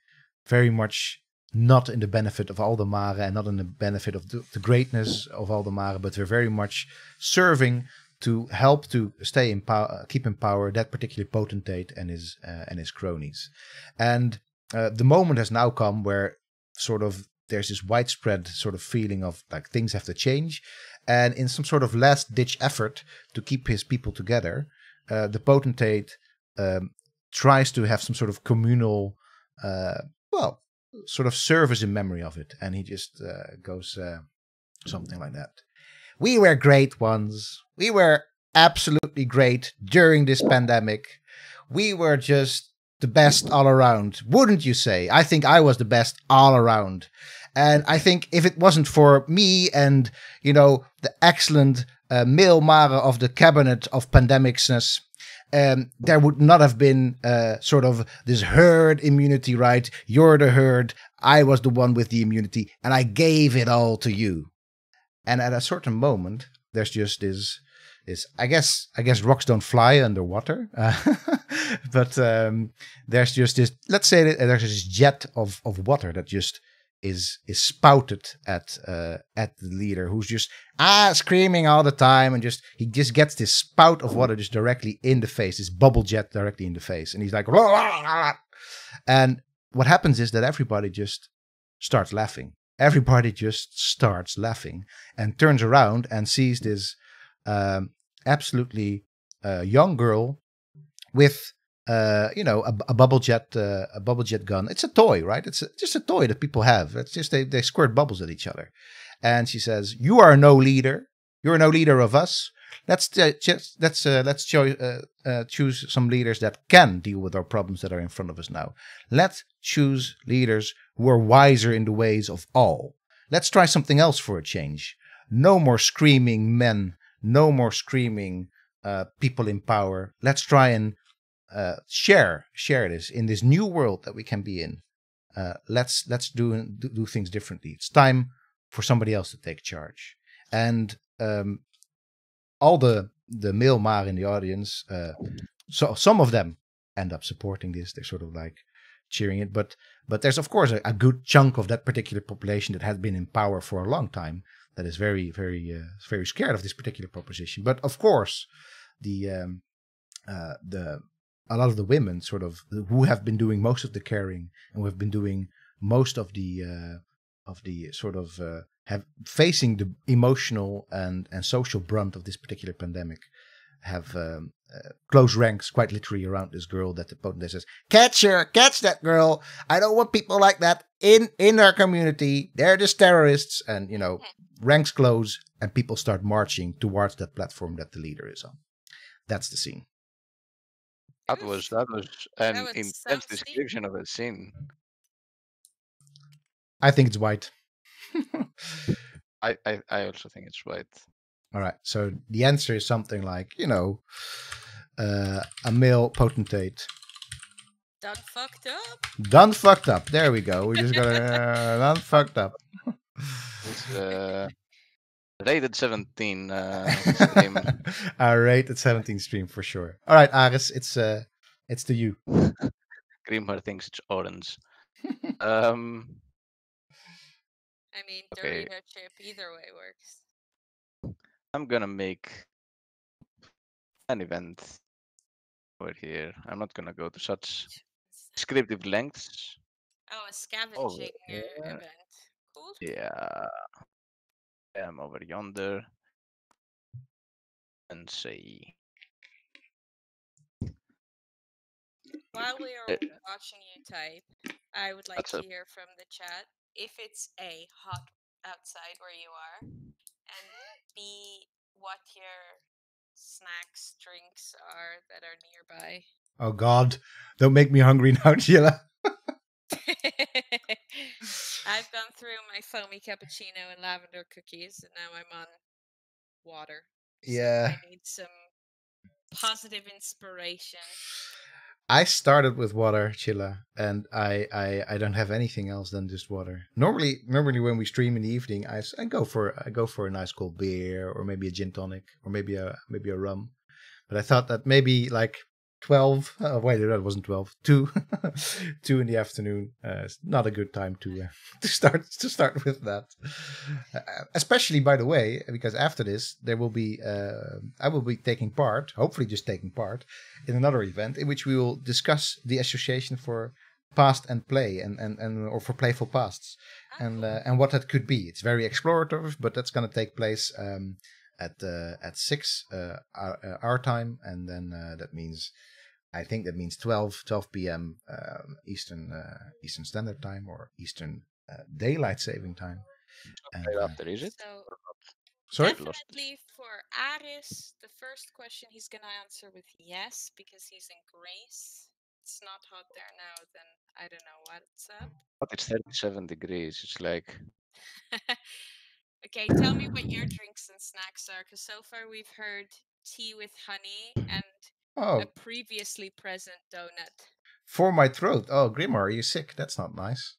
very much not in the benefit of all the Mare and not in the benefit of the greatness of all the Mare, but were very much serving to help to stay in power, keep in power that particular potentate and his cronies. And the moment has now come where sort of there's this widespread sort of feeling of like things have to change, and in some sort of last ditch effort to keep his people together, the potentate tries to have some sort of communal, sort of service in memory of it. And he just goes something like that. We were great ones. We were absolutely great during this pandemic. We were just the best all around. Wouldn't you say? I think I was the best all around. And I think if it wasn't for me and, the excellent male Mare of the cabinet of pandemicsness, there would not have been sort of this herd immunity, right? You're the herd. I was the one with the immunity, and I gave it all to you. And at a certain moment, there's just this I guess rocks don't fly underwater, but there's just this. Let's say that there's this jet of water that just is spouted at the leader, who's just screaming all the time, and he just gets this spout of water just directly in the face, this bubble jet directly in the face, and he's like, and what happens is that everybody just starts laughing. Everybody just starts laughing and turns around and sees this absolutely young girl with a bubble jet gun. It's a toy, right? It's just a toy that people have. It's just they squirt bubbles at each other. And she says, "You are no leader. You're no leader of us. Let's choose some leaders that can deal with our problems that are in front of us now. Let's choose leaders who are wiser in the ways of all. Let's try something else for a change. No more screaming men. No more screaming people in power. Let's try and share this in this new world that we can be in. Let's do things differently. It's time for somebody else to take charge." And all the male Mare in the audience, so some of them end up supporting this. They're sort of like cheering it, but there's of course a good chunk of that particular population that has been in power for a long time that is very, very, very scared of this particular proposition. But of course, a lot of the women sort of who have been doing most of the caring and who have been doing most of the sort of have facing the emotional and social brunt of this particular pandemic have close ranks quite literally around this girl that the potentate says, catch her, catch that girl. I don't want people like that in our community. They're just terrorists. And, ranks close and people start marching towards that platform that the leader is on. That's the scene. That was an was so intense steep. description of a scene. I think it's white. I also think it's white. All right. So the answer is something like, a male potentate. Done fucked up. Done fucked up. There we go. We just got done fucked up. It's rated 17 stream. Our rated 17 stream for sure. All right, Aris, it's to you. Grimmer thinks it's orange. I mean, Okay. Dorito chip either way works. I'm gonna make an event over here. I'm not gonna go to such descriptive lengths. Oh, a scavenging yeah. event. Cool. Yeah. I'm over yonder. And say. While we are watching you type, I would like That's to a- hear from the chat if it's A, hot outside where you are, and B, what your snacks, drinks are that are nearby. Oh God, don't make me hungry now, Sheila. I've gone through my foamy cappuccino and lavender cookies, and now I'm on water. Yeah. So I need some positive inspiration. I started with water, Chilla, and I don't have anything else than just water. Normally when we stream in the evening, I go for a nice cold beer or maybe a gin tonic or maybe a rum. But I thought that maybe like 12. Wait, that wasn't 12. 2, 2 in the afternoon. It's not a good time to start with that. Especially, by the way, because after this there will be I will be taking part, hopefully just taking part, in another event in which we will discuss the association for past and play and or for playful pasts and what that could be. It's very explorative, but that's going to take place at 6 our time, and then I think that means 12 p.m. Eastern Standard Time or Eastern Daylight Saving Time. And, right after, is it? So sorry? definitely for Aris, the first question he's going to answer with yes because he's in Greece. It's not hot there now, then I don't know what's up. But it's 37 degrees. It's like. Okay, tell me what your drinks and snacks are, because so far we've heard tea with honey and a previously present donut. For my throat. Oh, Grimmer, are you sick? That's not nice.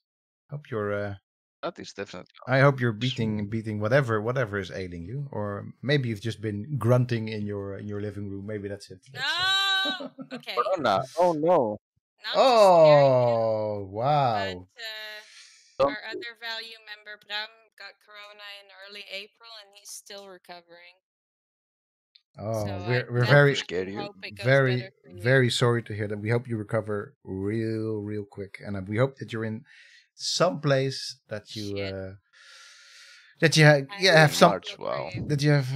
Hope you're. That is definitely. I hope you're beating whatever is ailing you, or maybe you've just been grunting in your living room. Maybe that's it. No. Okay. Corona. Oh no. Not to scare you, wow. but our other value member Bram got corona in early April, and he's still recovering. Oh, so we're very very sorry to hear that. We hope you recover real quick, and we hope that you're in some place that you have some March. Wow. that you have.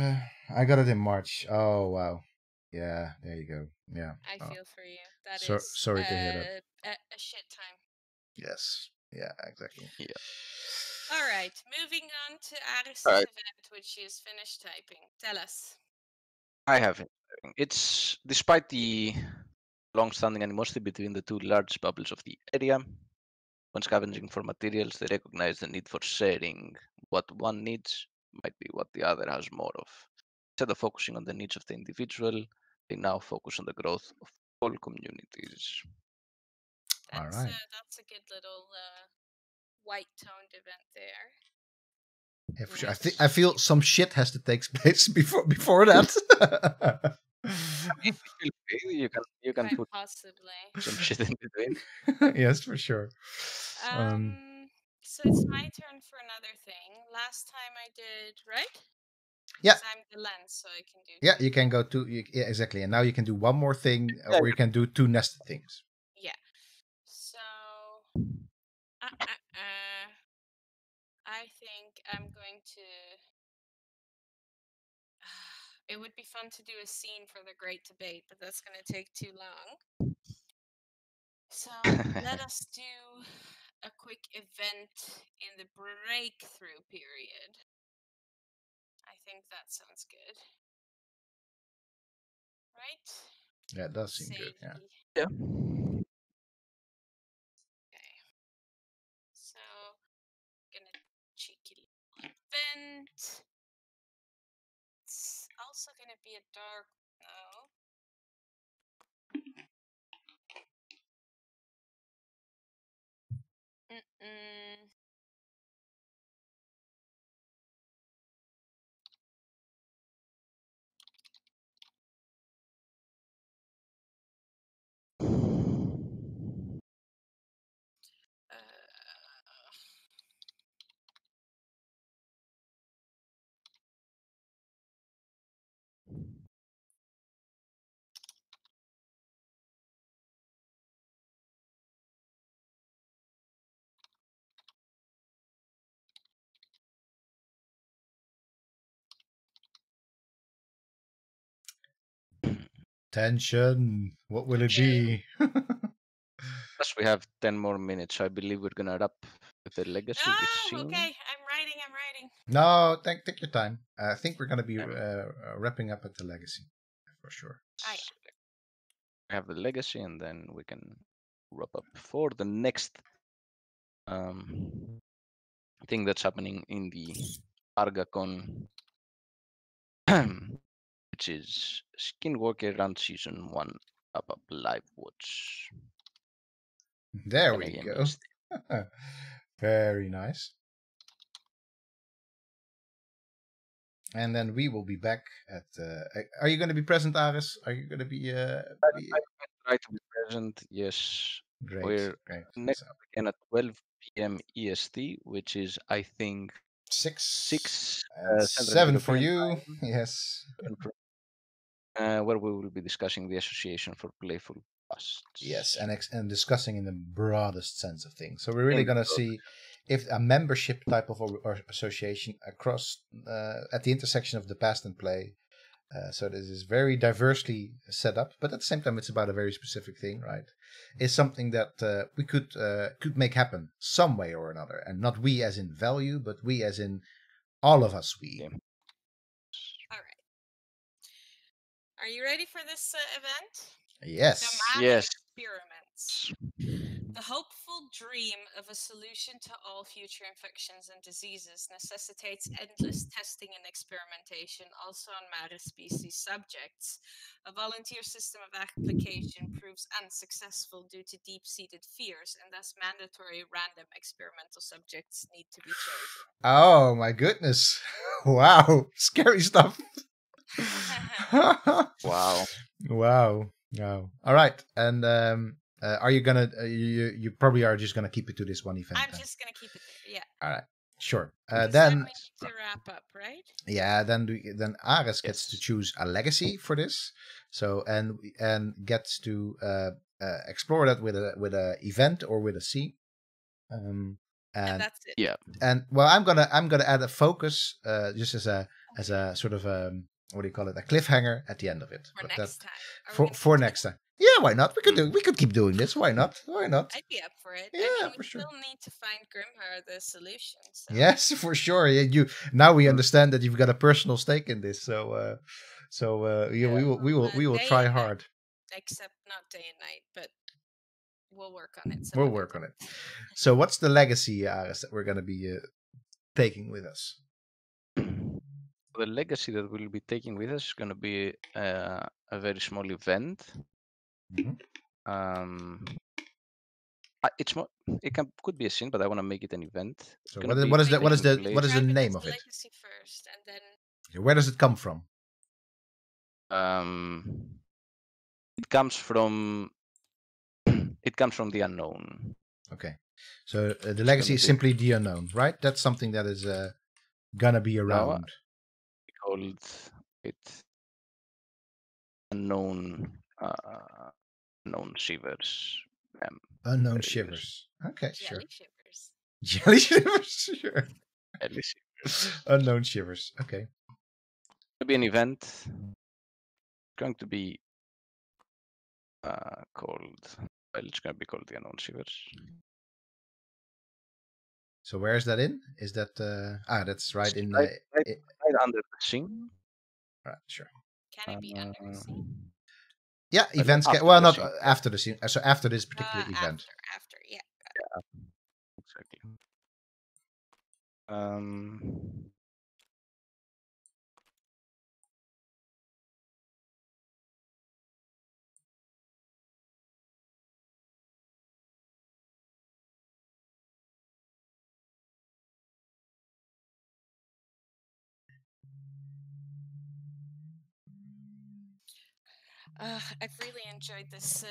I got it in March. Oh wow, yeah. There you go. Yeah. I feel for you. That is sorry to hear that. A shit time. Yes. Yeah. Exactly. Yeah. All right. Moving on to Aris' All right. event, which she has finished typing. Tell us. I have it. It's despite the long-standing animosity between the two large bubbles of the area. When scavenging for materials, they recognize the need for sharing. What one needs might be what the other has more of. Instead of focusing on the needs of the individual, they now focus on the growth of whole communities. All right. That's a good little white-toned event there. Yeah, for sure. I feel some shit has to take place before that. You can put possibly some shit in between. Yes, for sure. So it's my turn for another thing. Last time I did, right? Yeah. I'm the lens, so I can do. Yeah, you can go to yeah, exactly, and now you can do one more thing, or you can do two nested things. Yeah. So, I think I'm going to. It would be fun to do a scene for the Great Debate, but that's going to take too long. So let us do a quick event in the breakthrough period. I think that sounds good. Right? Yeah, it does seem good. Yeah. Yeah. Okay. So, gonna cheeky vent. It's also gonna be a dark. No. Mm-mm. Tension. What will it be? Plus, we have 10 more minutes, so I believe we're gonna wrap with the legacy this Oh, scene. okay. I'm writing. No, take your time. I think we're gonna be wrapping up at the legacy for sure. Ah, yeah. We have the legacy, and then we can wrap up for the next thing that's happening in the Archaeogaming Con, which is Skinwalker Run Season 1 up live watch. There 10 we a.m. go. EST. Very nice. And then we will be back at. Are you going to be present, Aris? Are you going to be? I try to be present. Yes, Great. we're Great. next So, again at 12 p.m. EST, which is I think 6 Central and 7 for European you. time, Yes. where we will be discussing the Association for Playful Pasts. Yes, and discussing in the broadest sense of things. So we're really going to see if a membership type of or association across at the intersection of the past and play. So this is very diversely set up, but at the same time, it's about a very specific thing, right? Is something that we could make happen some way or another, and not we as in value, but we as in all of us. We. Yeah. All right. Are you ready for this event? Yes. Nomadic Yes. experiments. The hopeful dream of a solution to all future infections and diseases necessitates endless testing and experimentation, also on matter species subjects. A volunteer system of application proves unsuccessful due to deep-seated fears, and thus mandatory random experimental subjects need to be chosen. Oh my goodness! Wow, scary stuff. Wow. Wow. Wow. All right. And are you gonna? You probably are just gonna keep it to this one event. I'm just gonna keep it there. Yeah. All right. Sure. Then Then we need to wrap up, right? yeah. Then Ares gets to Yes. choose a legacy for this. So and gets to explore that with a event or with a scene. And that's it. Yeah. And well, I'm gonna add a focus just as a sort of what do you call it, a cliffhanger at the end of it. For But next time. Are we for gonna for keep next time. Yeah, why not? We could keep doing this. Why not? Why not? I'd be up for it. Yeah, I mean, for we sure. still need to find Grimher the solution. So. Yes, for sure. Yeah, you now we understand that you've got a personal stake in this. So yeah, we will Day try and night. hard. Except not day and night, but we'll work on it. We'll work on it. So what's the legacy that we're gonna be taking with us? The legacy that we'll be taking with us is going to be a very small event. Mhm. It's more. It could be a scene, but I want to make it an event. It's So gonna what is be what is the what is the taking what is the place- name of it? Legacy first, and then Where does it come from? It comes from. It comes from the unknown. Okay, so the legacy is simply the unknown, right? That's something that is gonna be around. We called it unknown. Unknown shivers. Unknown very shivers. Okay, jelly sure. shivers. Jelly shivers. Sure. Jelly shivers. Unknown shivers. Okay. It'll be an event. It's going to be called. Well, it's going to be called the unknown shivers. So where is that in? Is that that's right in right under the scene. Right, sure. Can it be under the sea? Yeah, Well, events. after Well, the not sync. after the scene. So after this particular event. After, yeah. Exactly. Um, I've really enjoyed this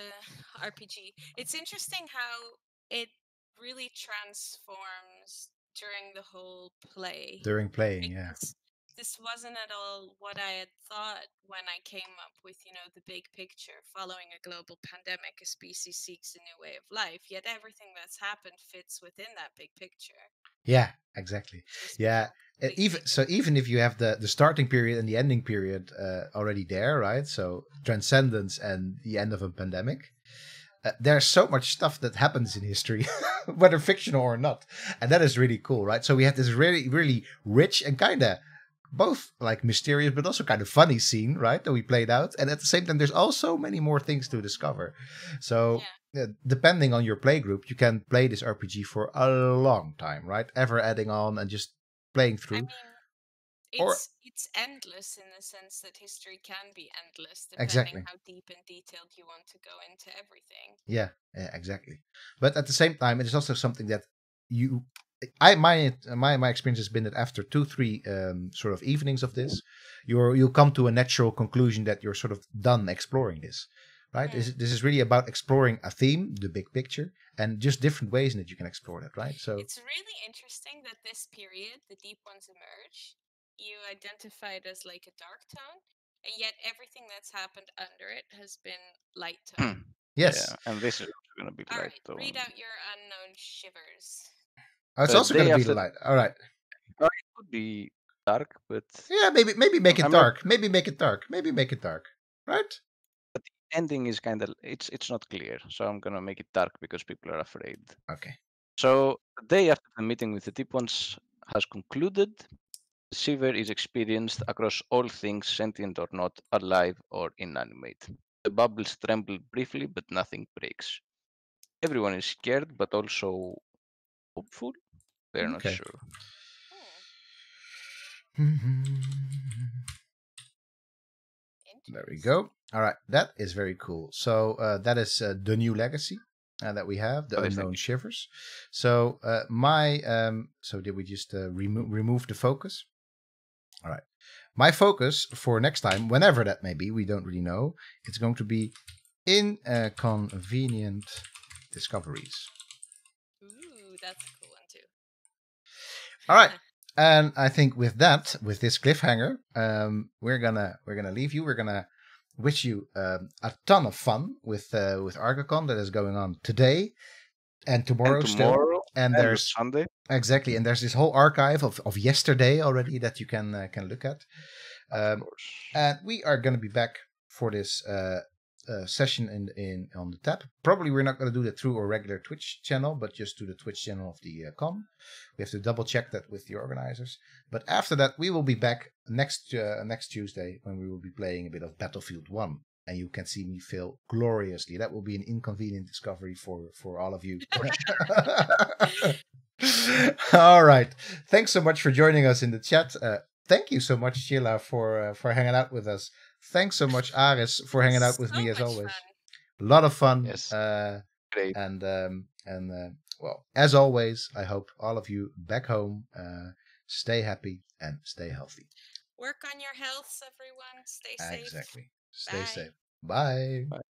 RPG. It's interesting how it really transforms during the whole play. During playing, yeah. Because this wasn't at all what I had thought when I came up with, the big picture. Following a global pandemic, a species seeks a new way of life. Yet everything that's happened fits within that big picture. Yeah, exactly. Just Yeah. completely Even if you have the starting period and the ending period already there, right? So transcendence and the end of a pandemic. There's so much stuff that happens in history, whether fictional or not, and that is really cool, right? So we had this really, really rich and kind of both like mysterious, but also kind of funny scene, right? That we played out, and at the same time, there's also many more things to discover. So depending on your play group, you can play this RPG for a long time, right? Ever adding on and just playing through. I mean, it's endless in the sense that history can be endless depending Exactly. how deep and detailed you want to go into everything. Yeah, exactly. But at the same time, it is also something that my experience has been that after 2-3 sort of evenings of this, you'll come to a natural conclusion that you're sort of done exploring this, right? This is really about exploring a theme, the big picture, and just different ways in that you can explore that, right? So it's really interesting that this period, the deep ones emerge, you identified as like a dark tone, and yet everything that's happened under it has been light tone. yes, yeah, and this is going to be All light right, tone. read out your unknown shivers. it's also going to be light. All right. It could be dark, but Yeah, maybe make it I'm dark. Maybe make it dark. Maybe make it dark. Right? But the ending is kind of it's not clear, so I'm gonna make it dark because people are afraid. Okay. So the day after the meeting with the deep ones has concluded, the shiver is experienced across all things sentient or not, alive or inanimate. The bubbles tremble briefly, but nothing breaks. Everyone is scared, but also hopeful. They're not sure. There we go. All right, that is very cool. So that is the new legacy that we have, the unknown shivers. So so did we just remove the focus? All right. My focus for next time, whenever that may be, we don't really know. It's going to be inconvenient discoveries. Ooh, that's a cool one too. All right. And I think with this cliffhanger, we're gonna leave you. We're gonna wish you a ton of fun with Archaeogaming that is going on today and tomorrow, still. And there's Sunday. Exactly, and there's this whole archive of yesterday already that you can look at. Of course. And we are gonna be back for this session in on the tab. Probably we're not going to do that through our regular Twitch channel, but just to the Twitch channel of the con. We have to double check that with the organizers. But after that, we will be back next Tuesday when we will be playing a bit of Battlefield 1. And you can see me fail gloriously. That will be an inconvenient discovery for all of you. All right. Thanks so much for joining us in the chat. Thank you so much, Sheila, for hanging out with us. Thanks so much, Aris, for hanging out with me as always. Fun. A lot of fun. Yes. Great. And well, as always, I hope all of you back home stay happy and stay healthy. Work on your health, everyone. Stay safe. Exactly. Stay safe. Bye. Bye.